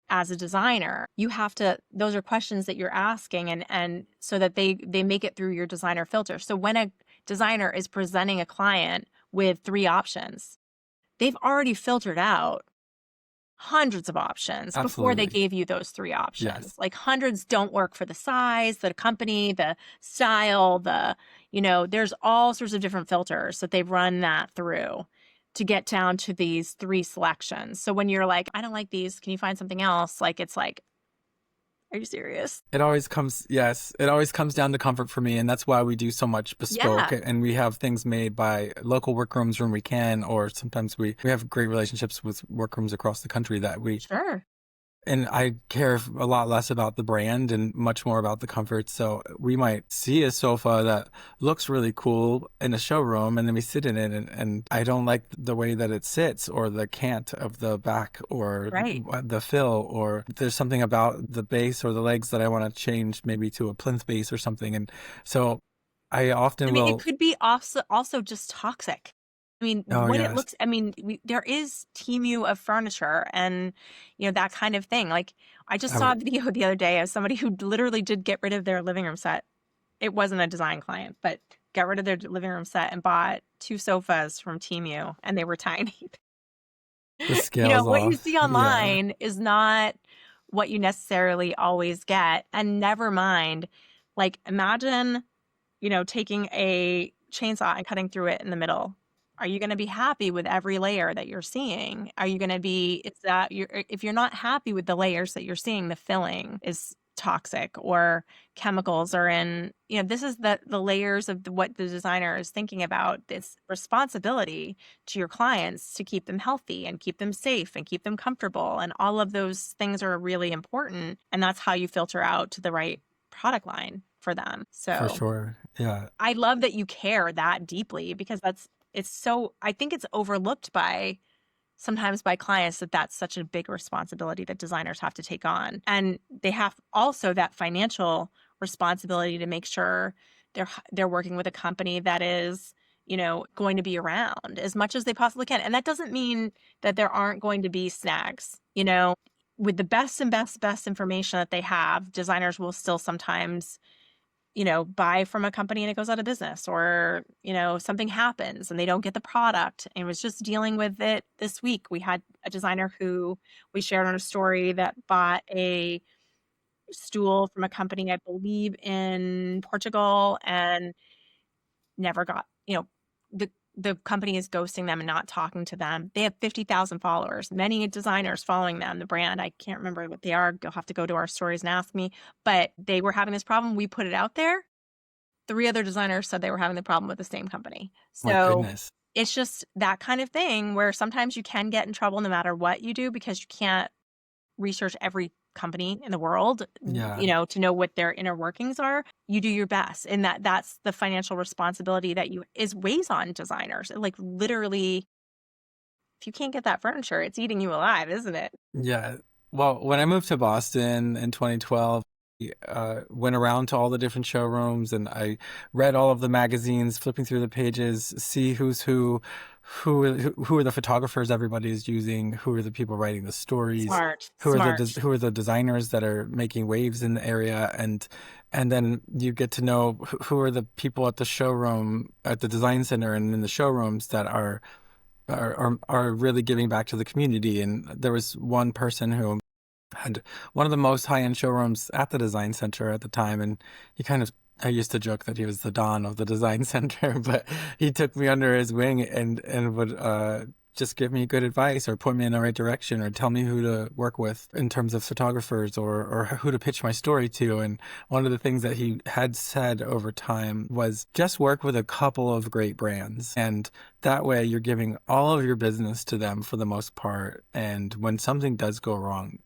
[SPEAKER 1] as a designer. You have to, those are questions that you're asking, and so that they make it through your designer filter. So when a designer is presenting a client with 3 options, they've already filtered out hundreds of options before they
[SPEAKER 2] Absolutely.
[SPEAKER 1] gave you those 3 options.
[SPEAKER 2] Yes.
[SPEAKER 1] Like, hundreds don't work for the size, the company, the style, there's all sorts of different filters that they've run that through to get down to these 3 selections. So when you're like, I don't like these, can you find something else? Like, it's like, are you serious?
[SPEAKER 2] Yes, it always comes down to comfort for me. And that's why we do so much bespoke.
[SPEAKER 1] Yeah,
[SPEAKER 2] And we have things made by local workrooms when we can, or sometimes we have great relationships with workrooms across the country that
[SPEAKER 1] sure.
[SPEAKER 2] and I care a lot less about the brand and much more about the comfort. So we might see a sofa that looks really cool in a showroom, and then we sit in it, and I don't like the way that it sits, or the cant of the back, or
[SPEAKER 1] Right.
[SPEAKER 2] the fill, or there's something about the base or the legs that I want to change, maybe to a plinth base or something. And so I
[SPEAKER 1] I
[SPEAKER 2] often
[SPEAKER 1] mean, it
[SPEAKER 2] will,
[SPEAKER 1] could be also just toxic. I mean,
[SPEAKER 2] oh,
[SPEAKER 1] what it
[SPEAKER 2] yes,
[SPEAKER 1] looks, I mean, there is Temu of furniture and, that kind of thing. Like, I just
[SPEAKER 2] I
[SPEAKER 1] saw
[SPEAKER 2] would,
[SPEAKER 1] a video the other day of somebody who literally did get rid of their living room set. It wasn't a design client, but got rid of their living room set and bought 2 sofas from Temu, and they were tiny.
[SPEAKER 2] the scales
[SPEAKER 1] What you
[SPEAKER 2] off.
[SPEAKER 1] see
[SPEAKER 2] Yeah,
[SPEAKER 1] online is not what you necessarily always get. And never mind, like, imagine taking a chainsaw and cutting through it in the middle. Are you going to be happy with every layer that you're seeing? Are you going to be, it's that you're, if you're not happy with the layers that you're seeing, the filling is toxic, or chemicals are in, this is the layers of what the designer is thinking about. This responsibility to your clients to keep them healthy and keep them safe and keep them comfortable. And all of those things are really important. And that's how you filter out to the right product line for them.
[SPEAKER 2] for
[SPEAKER 1] So
[SPEAKER 2] sure. Yeah.
[SPEAKER 1] I love that you care that deeply, because I think it's overlooked sometimes by clients, that that's such a big responsibility that designers have to take on. And they have also that financial responsibility to make sure they're working with a company that is, going to be around as much as they possibly can. And that doesn't mean that there aren't going to be snags, with the best and best information that they have. Designers will still sometimes buy from a company and it goes out of business, or, something happens and they don't get the product. And was just dealing with it this week. We had a designer who we shared on a story that bought a stool from a company, I believe in Portugal, and never got, the company is ghosting them and not talking to them. They have 50,000 followers, many designers following them. The brand, I can't remember what they are. You'll have to go to our stories and ask me. But they were having this problem. We put it out there. 3 other designers said they were having the problem with the same company.
[SPEAKER 2] My
[SPEAKER 1] So
[SPEAKER 2] goodness.
[SPEAKER 1] it's just that kind of thing where sometimes you can get in trouble no matter what you do, because you can't research every company in the world,
[SPEAKER 2] Yeah.
[SPEAKER 1] to know what their inner workings are. You do your best. And that's the financial responsibility that weighs on designers. Like, literally, if you can't get that furniture, it's eating you alive, isn't it?
[SPEAKER 2] Yeah. Well, when I moved to Boston in 2012, went around to all the different showrooms, and I read all of the magazines, flipping through the pages, see who's who are the photographers everybody is using, who are the people writing the stories,
[SPEAKER 1] Smart, smart.
[SPEAKER 2] who are the designers that are making waves in the area, and then you get to know who are the people at the showroom, at the design center, and in the showrooms that are really giving back to the community. And there was one person who had one of the most high-end showrooms at the design center at the time, and he kind of I used to joke that he was the Don of the design center, but he took me under his wing and would just give me good advice, or point me in the right direction, or tell me who to work with in terms of photographers, or who to pitch my story to. And one of the things that he had said over time was just work with a couple of great brands, and that way you're giving all of your business to them for the most part. And when something does go wrong,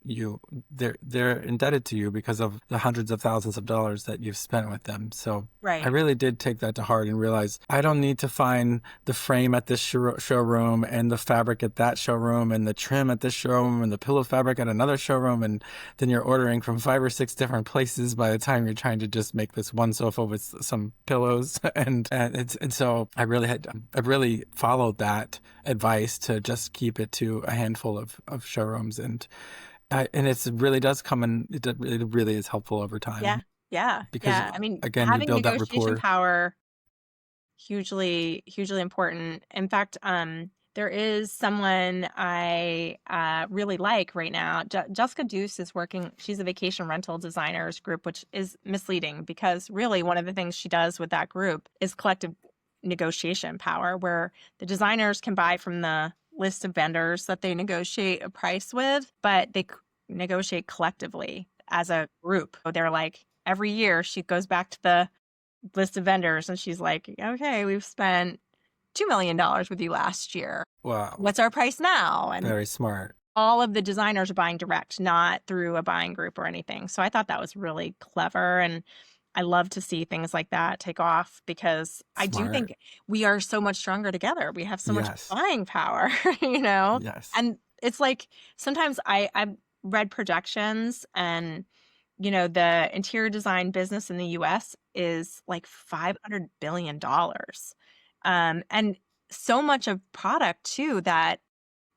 [SPEAKER 2] they're indebted to you because of the hundreds of thousands of dollars that you've spent with them. So I
[SPEAKER 1] Right.
[SPEAKER 2] really did take that to heart and realize I don't need to find the frame at this showroom and the fabric at that showroom and the trim at this showroom and the pillow fabric at another showroom. And then you're ordering from 5 or 6 different places by the time you're trying to just make this one sofa with some pillows. And so I really followed that advice to just keep it to a handful of showrooms. And it really does come in, it really is helpful over
[SPEAKER 1] Yeah.
[SPEAKER 2] time
[SPEAKER 1] Yeah.
[SPEAKER 2] because,
[SPEAKER 1] Yeah. I mean,
[SPEAKER 2] again, you
[SPEAKER 1] having
[SPEAKER 2] build that
[SPEAKER 1] negotiation
[SPEAKER 2] rapport.
[SPEAKER 1] power, hugely, hugely important. In fact, there is someone I really like right now. Jessica Deuce is working. She's a vacation rental designers group, which is misleading because really one of the things she does with that group is collective negotiation power, where the designers can buy from the list of vendors that they negotiate a price with, but they negotiate collectively as a group. So they're like, every year she goes back to the list of vendors and she's like, okay, we've spent $2 million with you last year.
[SPEAKER 2] Wow.
[SPEAKER 1] What's our price now? And
[SPEAKER 2] Very smart.
[SPEAKER 1] all of the designers are buying direct, not through a buying group or anything. So I thought that was really clever. And I love to see things like that take off because I do
[SPEAKER 2] Smart.
[SPEAKER 1] think we are so much stronger together. We have so much
[SPEAKER 2] Yes.
[SPEAKER 1] buying power, you know?
[SPEAKER 2] Yes.
[SPEAKER 1] And it's like sometimes I've read projections and, you know, the interior design business in the US is like $500 billion. And so much of product too that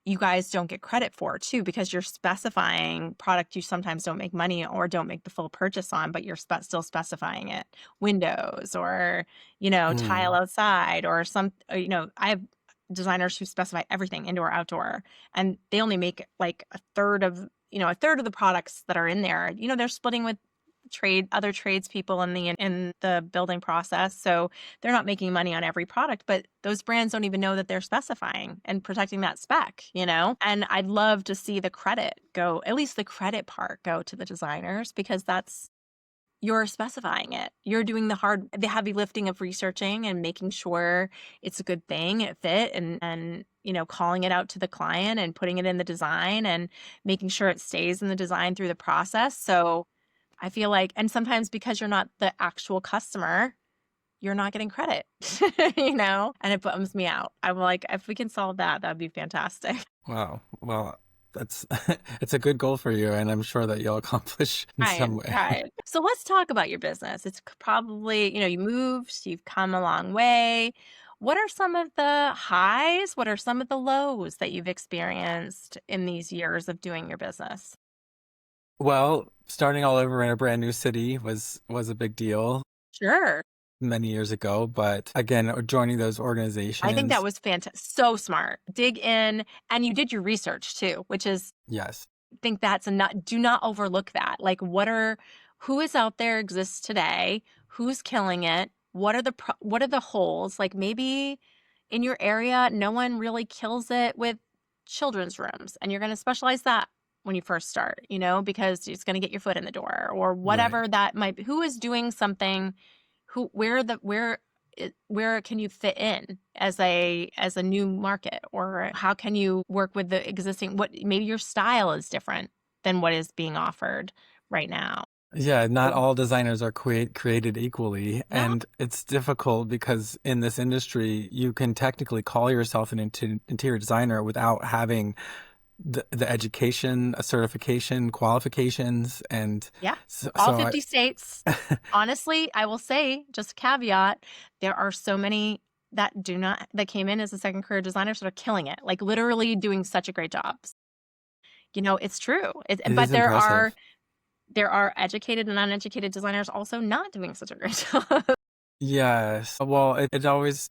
[SPEAKER 1] you guys don't get credit for too, because you're specifying product you sometimes don't make money or don't make the full purchase on, but you're still specifying it. Windows or, you know, tile
[SPEAKER 2] Mm.
[SPEAKER 1] outside or some, you know, I have designers who specify everything indoor, outdoor, and they only make like a third of, you know, a third of the products that are in there. You know, they're splitting with other tradespeople in the building process. So they're not making money on every product, but those brands don't even know that they're specifying and protecting that spec, you know? And I'd love to see the credit go, at least the credit part go to the designers because you're specifying it. You're doing the heavy lifting of researching and making sure it's a good thing, it fit and you know, calling it out to the client and putting it in the design and making sure it stays in the design through the process. So I feel like, and sometimes because you're not the actual customer, you're not getting credit, you know, and it bums me out. I'm like, if we can solve that, that'd be fantastic.
[SPEAKER 2] Wow. Well, that's it's a good goal for you, and I'm sure that you'll accomplish in some
[SPEAKER 1] Trying,
[SPEAKER 2] way.
[SPEAKER 1] trying. So let's talk about your business. It's probably, you know, you moved, you've come a long way. What are some of the highs? What are some of the lows that you've experienced in these years of doing your business?
[SPEAKER 2] Well, starting all over in a brand new city was a big deal
[SPEAKER 1] Sure.
[SPEAKER 2] many years ago, but again, joining those
[SPEAKER 1] I think that
[SPEAKER 2] organizations,
[SPEAKER 1] was fantastic. So smart. Dig in. And you did your research too, which is,
[SPEAKER 2] yes.
[SPEAKER 1] think that's a not, do not overlook that. Like who is out there exists today? Who's killing it? What are the holes? Like maybe in your area, no one really kills it with children's rooms and you're going to specialize that when you first start, you know, because it's going to get your foot in the door or
[SPEAKER 2] Right.
[SPEAKER 1] whatever that might be. Who is doing something where can you fit in as a new market, or how can you work with the existing, what maybe your style is different than what is being offered right now.
[SPEAKER 2] Yeah, not
[SPEAKER 1] So,
[SPEAKER 2] all designers are created equally,
[SPEAKER 1] no.
[SPEAKER 2] and it's difficult because in this industry, you can technically call yourself an interior designer without having the education, a certification, qualifications, and
[SPEAKER 1] Yeah,
[SPEAKER 2] so,
[SPEAKER 1] all
[SPEAKER 2] so I
[SPEAKER 1] 50 states. Honestly, I will say, just a caveat, there are so many that came in as a second career designers that are killing it, like literally doing such a great job. You know, it's true.
[SPEAKER 2] it
[SPEAKER 1] But
[SPEAKER 2] is impressive.
[SPEAKER 1] there are educated and uneducated designers also not doing such a great job.
[SPEAKER 2] Yes. Well, it always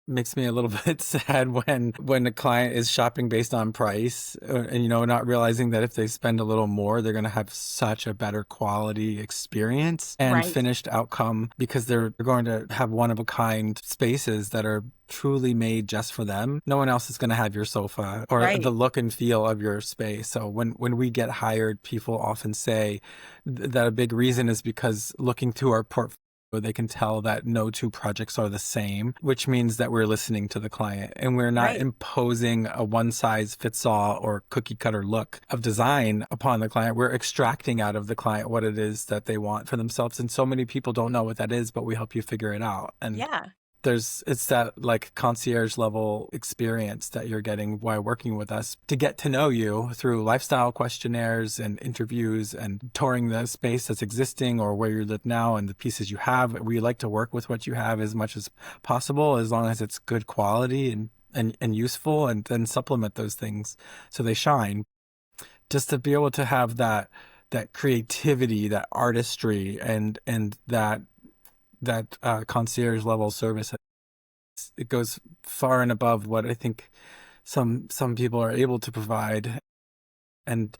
[SPEAKER 2] makes me a little bit sad when a client is shopping based on price and not realizing that if they spend a little more they're going to have such a better quality experience and
[SPEAKER 1] Right,
[SPEAKER 2] finished outcome because they're going to have one of a kind spaces that are truly made just for them. No one else is going to have your sofa or the
[SPEAKER 1] right.
[SPEAKER 2] look and feel of your space. So when we get hired, people often say that a big reason is because looking through our portfolio They can tell that no two projects are the same, which means that we're listening to the client and we're not
[SPEAKER 1] Right.
[SPEAKER 2] imposing a one size fits all or cookie cutter look of design upon the client. We're extracting out of the client what it is that they want for themselves. And so many people don't know what that is, but we help you figure it out. And
[SPEAKER 1] Yeah.
[SPEAKER 2] it's that like concierge level experience that you're getting while working with us to get to know you through lifestyle questionnaires and interviews and touring the space that's existing or where you live now and the pieces you have. We like to work with what you have as much as possible, as long as it's good quality and useful, and then supplement those things so they shine. Just to be able to have that creativity, that artistry, and that concierge level service, it goes far and above what I think some people are able to provide. And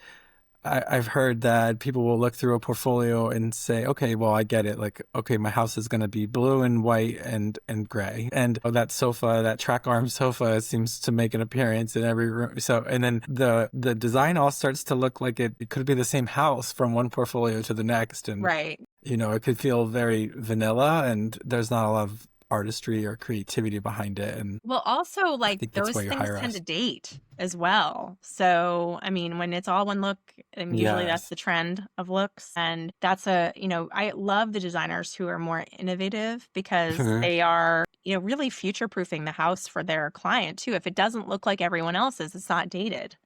[SPEAKER 2] I've heard that people will look through a portfolio and say, okay, well, I get it. Like, okay, my house is going to be blue and white and gray. And that sofa, that track arm sofa seems to make an appearance in every room. So, and then the design all starts to look like it could be the same house from one portfolio to the next. And,
[SPEAKER 1] Right.
[SPEAKER 2] it could feel very vanilla and there's not a lot of artistry or creativity behind it. And
[SPEAKER 1] Well, also,
[SPEAKER 2] I
[SPEAKER 1] like,
[SPEAKER 2] think that's
[SPEAKER 1] those
[SPEAKER 2] why you
[SPEAKER 1] things
[SPEAKER 2] hire
[SPEAKER 1] tend
[SPEAKER 2] us.
[SPEAKER 1] to date as well. So, I mean, when it's all one look, and usually that's
[SPEAKER 2] Yes.
[SPEAKER 1] the trend of looks. And that's I love the designers who are more innovative because they are, really future proofing the house for their client too. If it doesn't look like everyone else's, it's not dated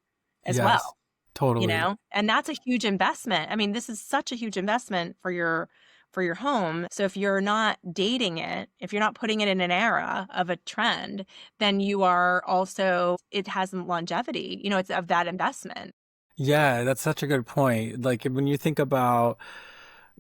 [SPEAKER 1] as
[SPEAKER 2] Yes,
[SPEAKER 1] well,
[SPEAKER 2] totally.
[SPEAKER 1] and that's a huge investment. I mean, this is such a huge investment for your home. So if you're not dating it, if you're not putting it in an era of a trend, then it hasn't longevity, it's of that investment.
[SPEAKER 2] Yeah, that's such a good point. Like when you think about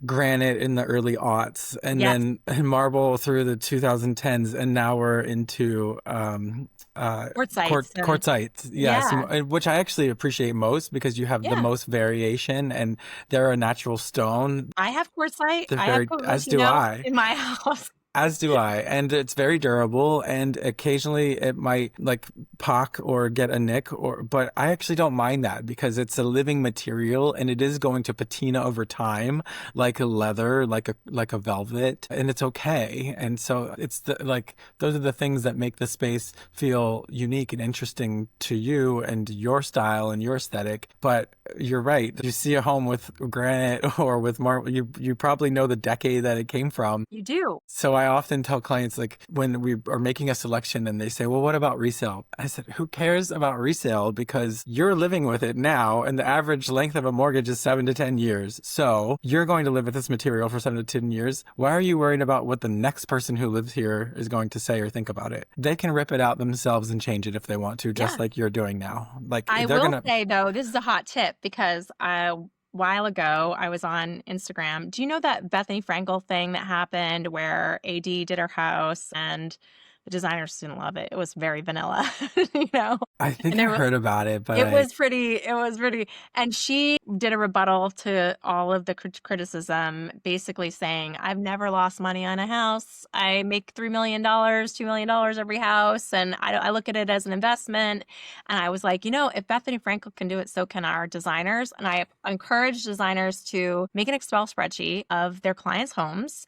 [SPEAKER 2] granite in the early aughts and
[SPEAKER 1] Yes,
[SPEAKER 2] then marble through the 2010s, and now we're into
[SPEAKER 1] quartzites and
[SPEAKER 2] quartzites. Yes,
[SPEAKER 1] yeah,
[SPEAKER 2] which I actually appreciate most because you have the
[SPEAKER 1] yeah.
[SPEAKER 2] most variation and they're a natural stone.
[SPEAKER 1] I have quartzite.
[SPEAKER 2] They're
[SPEAKER 1] I have
[SPEAKER 2] very, as do
[SPEAKER 1] Cupertino
[SPEAKER 2] I.
[SPEAKER 1] in my house.
[SPEAKER 2] As do I. And it's very durable, and occasionally it might like pock or get a nick, but I actually don't mind that because it's a living material and it is going to patina over time like a leather, like a velvet, and it's okay. And so it's those are the things that make the space feel unique and interesting to you and your style and your aesthetic. But you're right. You see a home with granite or with marble, you probably know the decade that it came from.
[SPEAKER 1] You do.
[SPEAKER 2] So I often tell clients, like when we are making a selection and they say, well, what about resale? I said, who cares about resale? Because you're living with it now and the average length of a mortgage is 7 to 10 years. So you're going to live with this material for 7 to 10 years. Why are you worried about what the next person who lives here is going to say or think about it? They can rip it out themselves and change it if they want to, just
[SPEAKER 1] Yeah.
[SPEAKER 2] like you're doing now. Like
[SPEAKER 1] I
[SPEAKER 2] they're
[SPEAKER 1] will
[SPEAKER 2] going to,
[SPEAKER 1] say though, this is a hot tip because a while ago I was on Instagram. Do you know that Bethany Frankel thing that happened where AD did her house and the designers didn't love it? It was very vanilla, you know.
[SPEAKER 2] I think
[SPEAKER 1] And
[SPEAKER 2] I
[SPEAKER 1] there
[SPEAKER 2] heard about it, but
[SPEAKER 1] It was pretty. It was pretty. And she did a rebuttal to all of the criticism, basically saying, I've never lost money on a house. I make $3 million, $2 million every house. And I look at it as an investment. And I was like, if Bethany Frankel can do it, so can our designers. And I encourage designers to make an Excel spreadsheet of their clients' homes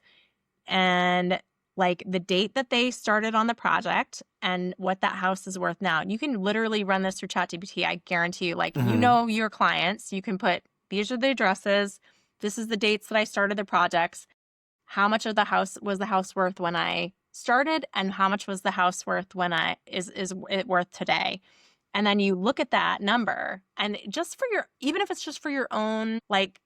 [SPEAKER 1] and like the date that they started on the project and what that house is worth now. You can literally run this through ChatGPT. I guarantee you, like,
[SPEAKER 2] Mhm.
[SPEAKER 1] your clients, you can put, these are the addresses. This is the dates that I started the projects. How much of the house was the house worth when I started? And how much was the house worth when is it worth today? And then you look at that number and just even if it's just for your own, like,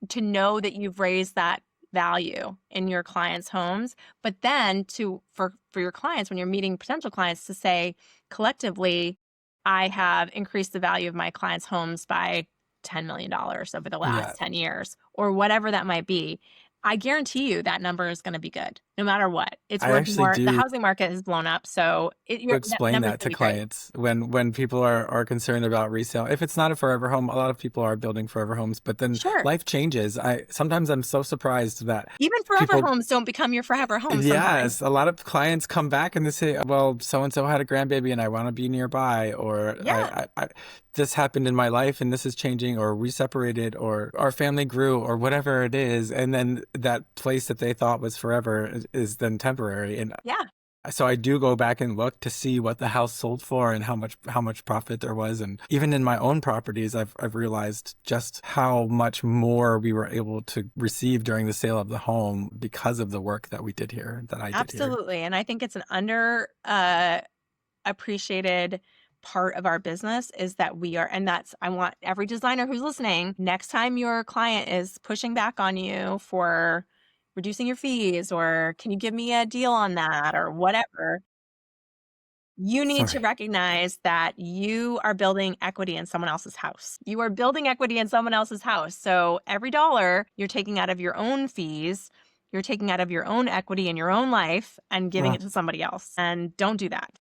[SPEAKER 1] to know that you've raised that value in your clients' homes, but then for your clients, when you're meeting potential clients, to say collectively, I have increased the value of my clients' homes by $10 million over the
[SPEAKER 2] Yeah.
[SPEAKER 1] last 10 years, or whatever that might be. I guarantee you that number is going to be good. no matter what. It's
[SPEAKER 2] I
[SPEAKER 1] worth
[SPEAKER 2] actually
[SPEAKER 1] more. The
[SPEAKER 2] do
[SPEAKER 1] housing market has blown up, so your
[SPEAKER 2] explain
[SPEAKER 1] numbers
[SPEAKER 2] that
[SPEAKER 1] going
[SPEAKER 2] to
[SPEAKER 1] to be great.
[SPEAKER 2] clients when people are concerned about resale. If it's not a forever home, a lot of people are building forever homes, but then
[SPEAKER 1] Sure.
[SPEAKER 2] life changes. I sometimes I'm so surprised that
[SPEAKER 1] Even forever
[SPEAKER 2] people
[SPEAKER 1] homes don't become your forever homes sometimes.
[SPEAKER 2] yes, a lot of clients come back and they say, "Well, so and so had a grandbaby, and I want to be nearby," or
[SPEAKER 1] Yeah.
[SPEAKER 2] "This happened in my life, and this is changing," or "We separated," or "Our family grew," or whatever it is, and then that place that they thought was forever is then temporary. And
[SPEAKER 1] Yeah.
[SPEAKER 2] so I do go back and look to see what the house sold for and how much profit there was. And even in my own properties, I've realized just how much more we were able to receive during the sale of the home because of the work that we did here, that I did here.
[SPEAKER 1] Absolutely. And I think it's an under appreciated part of our business is that we are, and that's, I want every designer who's listening, next time your client is pushing back on you for reducing your fees, or can you give me a deal on that, or whatever, you need to
[SPEAKER 2] Sorry.
[SPEAKER 1] recognize that you are building equity in someone else's house. You are building equity in someone else's house. So every dollar you're taking out of your own fees, you're taking out of your own equity in your own life and giving
[SPEAKER 2] Well,
[SPEAKER 1] it to somebody else. And don't do that.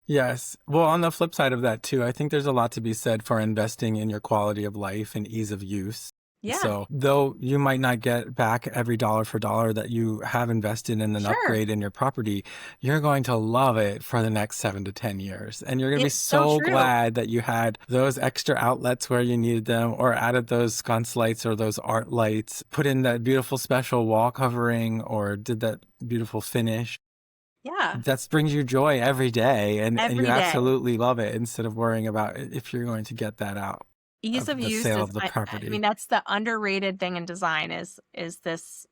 [SPEAKER 2] yes. Well, on the flip side of that too, I think there's a lot to be said for investing in your quality of life and ease of use.
[SPEAKER 1] Yeah,
[SPEAKER 2] So, though you might not get back every dollar for dollar that you have invested in an
[SPEAKER 1] sure.
[SPEAKER 2] upgrade in your property, you're going to love it for the next 7 to 10 years. And you're going to be
[SPEAKER 1] It's so
[SPEAKER 2] so
[SPEAKER 1] true.
[SPEAKER 2] glad that you had those extra outlets where you needed them, or added those sconce lights or those art lights, put in that beautiful special wall covering, or did that beautiful finish.
[SPEAKER 1] Yeah,
[SPEAKER 2] That brings you joy every day, and you
[SPEAKER 1] every day.
[SPEAKER 2] absolutely love it instead of worrying about if you're going to get that out
[SPEAKER 1] Ease of
[SPEAKER 2] of the
[SPEAKER 1] use
[SPEAKER 2] sale
[SPEAKER 1] is,
[SPEAKER 2] of the
[SPEAKER 1] I mean,
[SPEAKER 2] property.
[SPEAKER 1] that's the underrated thing in design is this,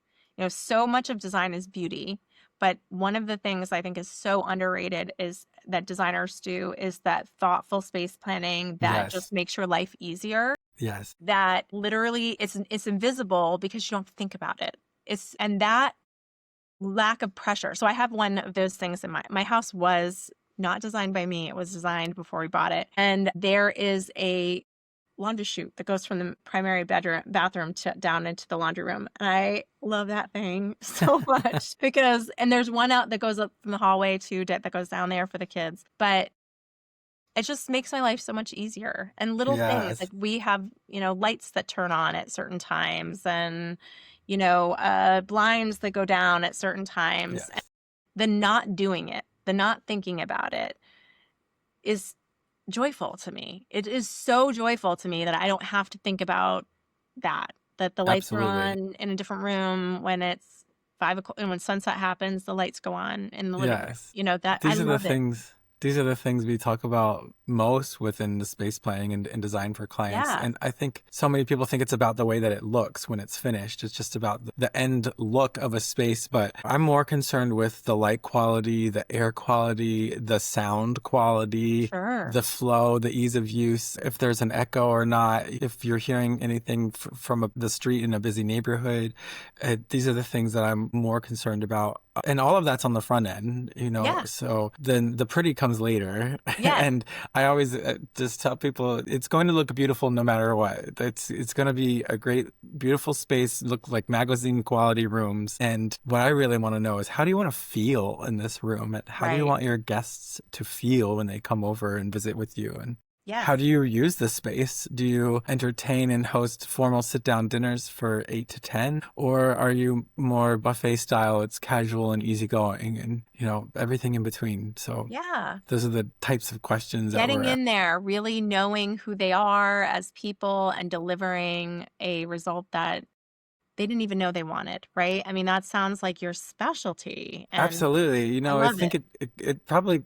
[SPEAKER 1] so much of design is beauty, but one of the things I think is so underrated is that designers do is that thoughtful space planning that
[SPEAKER 2] Yes.
[SPEAKER 1] just makes your life easier,
[SPEAKER 2] Yes.
[SPEAKER 1] that literally it's invisible because you don't think about it. And that lack of pressure. So I have one of those things in my house was not designed by me. It was designed before we bought it. And there is a laundry chute that goes from the primary bathroom to down into the laundry room. And I love that thing so much because, and there's one out that goes up from the hallway too, that goes down there for the kids. But it just makes my life so much easier. And little things like
[SPEAKER 2] Yes.
[SPEAKER 1] we have, lights that turn on at certain times, and, blinds that go down at certain times. And
[SPEAKER 2] Yes.
[SPEAKER 1] the not doing it, the not thinking about it is joyful to me. It is so joyful to me that I don't have to think about that the lights are
[SPEAKER 2] Absolutely.
[SPEAKER 1] on in a different room when it's 5 o'clock, and when sunset happens, the lights go on in the living room.
[SPEAKER 2] Yes.
[SPEAKER 1] That I
[SPEAKER 2] These are the
[SPEAKER 1] love it.
[SPEAKER 2] things these are the things we talk about most within the space planning and design for clients.
[SPEAKER 1] Yeah,
[SPEAKER 2] And I think so many people think it's about the way that it looks when it's finished. It's just about the end look of a space. But I'm more concerned with the light quality, the air quality, the sound quality,
[SPEAKER 1] sure.
[SPEAKER 2] the flow, the ease of use, if there's an echo or not, if you're hearing anything from the street in a busy neighborhood. These are the things that I'm more concerned about. And all of that's on the front end.
[SPEAKER 1] Yeah.
[SPEAKER 2] So then the pretty comes later.
[SPEAKER 1] Yes.
[SPEAKER 2] And I always just tell people it's going to look beautiful no matter what. It's going to be a great, beautiful space, look like magazine quality rooms. And what I really want to know is, how do you want to feel in this room? And how do you
[SPEAKER 1] Right.
[SPEAKER 2] want your guests to feel when they come over and visit with you? And
[SPEAKER 1] Yes.
[SPEAKER 2] how do you use the space? Do you entertain and host formal sit-down dinners for 8 to 10? Or are you more buffet style? It's casual and easygoing and, everything in between. So
[SPEAKER 1] Yeah.
[SPEAKER 2] those are the types of questions that
[SPEAKER 1] Getting
[SPEAKER 2] we're at.
[SPEAKER 1] in there, really knowing who they are as people and delivering a result that they didn't even know they wanted, right? I mean, that sounds like your specialty, and
[SPEAKER 2] Absolutely.
[SPEAKER 1] I
[SPEAKER 2] I
[SPEAKER 1] love
[SPEAKER 2] think
[SPEAKER 1] it.
[SPEAKER 2] it probably,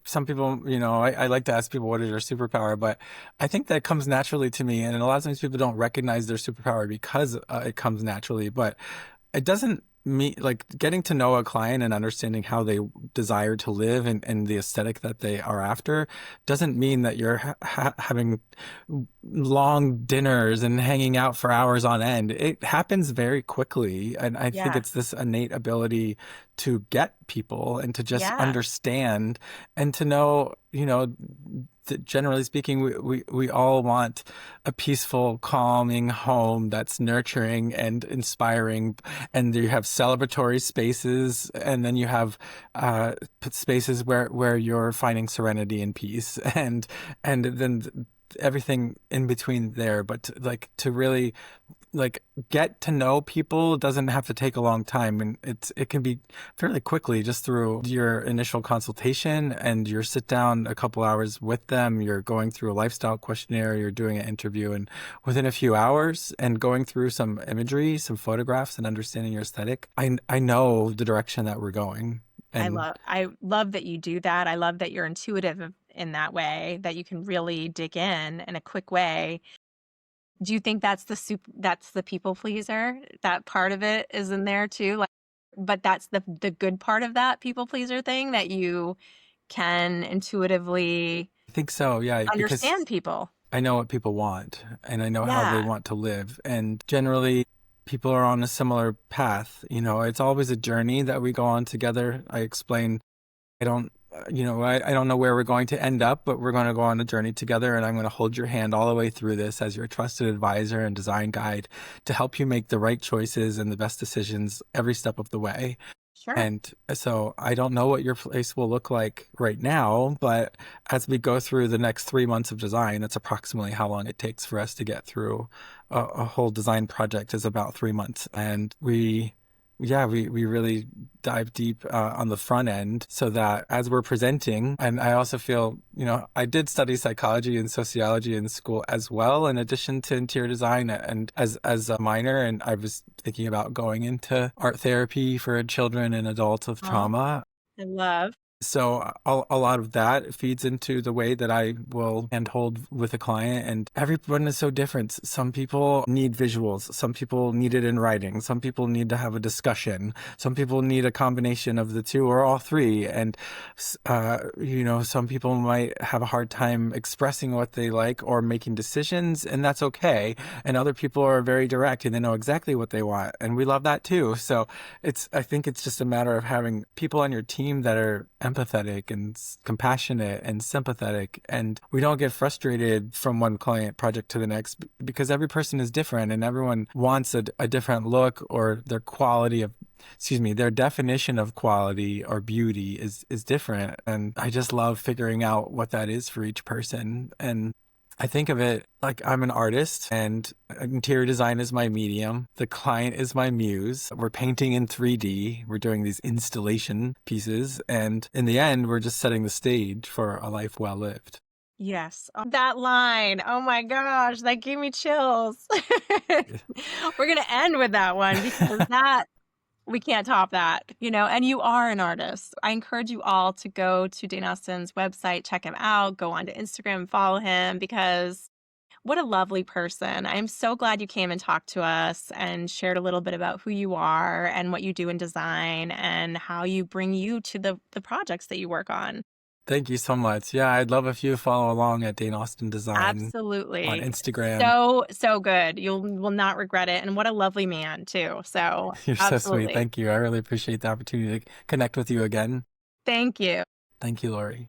[SPEAKER 2] some people, I like to ask people what is their superpower, but I think that comes naturally to me. And a lot of times people don't recognize their superpower because it comes naturally, but it doesn't mean like getting to know a client and understanding how they desire to live and the aesthetic that they are after doesn't mean that you're having long dinners and hanging out for hours on end. It happens very quickly. And I think
[SPEAKER 1] Yeah.
[SPEAKER 2] it's this innate ability to get people and to just
[SPEAKER 1] Yeah.
[SPEAKER 2] understand and to know, that generally speaking, we all want a peaceful, calming home that's nurturing and inspiring. And you have celebratory spaces, and then you have spaces where you're finding serenity and peace, and then everything in between there. But to really get to know people doesn't have to take a long time, and it can be fairly quickly just through your initial consultation and your sit down a couple hours with them. You're going through a lifestyle questionnaire, you're doing an interview, and within a few hours and going through some imagery, some photographs, and understanding your aesthetic, I know the direction that we're going. And
[SPEAKER 1] I love that you do that. I love that you're intuitive in that way, that you can really dig in a quick way. Do you think that's that's the people pleaser? That part of it is in there too? Like, but that's the good part of that people pleaser thing, that you can intuitively
[SPEAKER 2] I think so, yeah, because
[SPEAKER 1] understand people.
[SPEAKER 2] I know what people want and I know how they
[SPEAKER 1] Yeah.
[SPEAKER 2] want to live. And generally, people are on a similar path. It's always a journey that we go on together. I explain, I don't, I don't know where we're going to end up, but we're going to go on a journey together, and I'm going to hold your hand all the way through this as your trusted advisor and design guide to help you make the right choices and the best decisions every step of the way.
[SPEAKER 1] Sure.
[SPEAKER 2] And so I don't know what your place will look like right now, but as we go through the next 3 months of design, that's approximately how long it takes for us to get through a whole design project, is about 3 months. And we really dive deep on the front end so that as we're presenting, and I also feel, I did study psychology and sociology in school as well, in addition to interior design and as a minor. And I was thinking about going into art therapy for children and adults with
[SPEAKER 1] Oh,
[SPEAKER 2] trauma.
[SPEAKER 1] I love.
[SPEAKER 2] So a lot of that feeds into the way that I will handhold with a client, and everyone is so different. Some people need visuals. Some people need it in writing. Some people need to have a discussion. Some people need a combination of the two or all three. And, some people might have a hard time expressing what they like or making decisions, and that's okay. And other people are very direct and they know exactly what they want. And we love that too. So I think it's just a matter of having people on your team that are empathetic and compassionate and sympathetic, and we don't get frustrated from one client project to the next, because every person is different and everyone wants a different look, or their definition of quality or beauty is different. And I just love figuring out what that is for each person. And I think of it like I'm an artist and interior design is my medium. The client is my muse. We're painting in 3D. We're doing these installation pieces. And in the end, we're just setting the stage for a life well lived.
[SPEAKER 1] Yes. Oh, that line. Oh my gosh, that gave me chills. We're going to end with that one, because we can't top that, and you are an artist. I encourage you all to go to Dane Austin's website, check him out, go onto Instagram and follow him, because what a lovely person. I'm so glad you came and talked to us and shared a little bit about who you are and what you do in design and how you bring you to the projects that you work on.
[SPEAKER 2] Thank you so much. Yeah, I'd love if you follow along at Dane Austin Design on
[SPEAKER 1] Absolutely.
[SPEAKER 2] Instagram.
[SPEAKER 1] So good. You will not regret it. And what a lovely man too. So
[SPEAKER 2] You're so sweet.
[SPEAKER 1] absolutely.
[SPEAKER 2] Thank you. I really appreciate the opportunity to connect with you again.
[SPEAKER 1] Thank you.
[SPEAKER 2] Thank you, Laurie.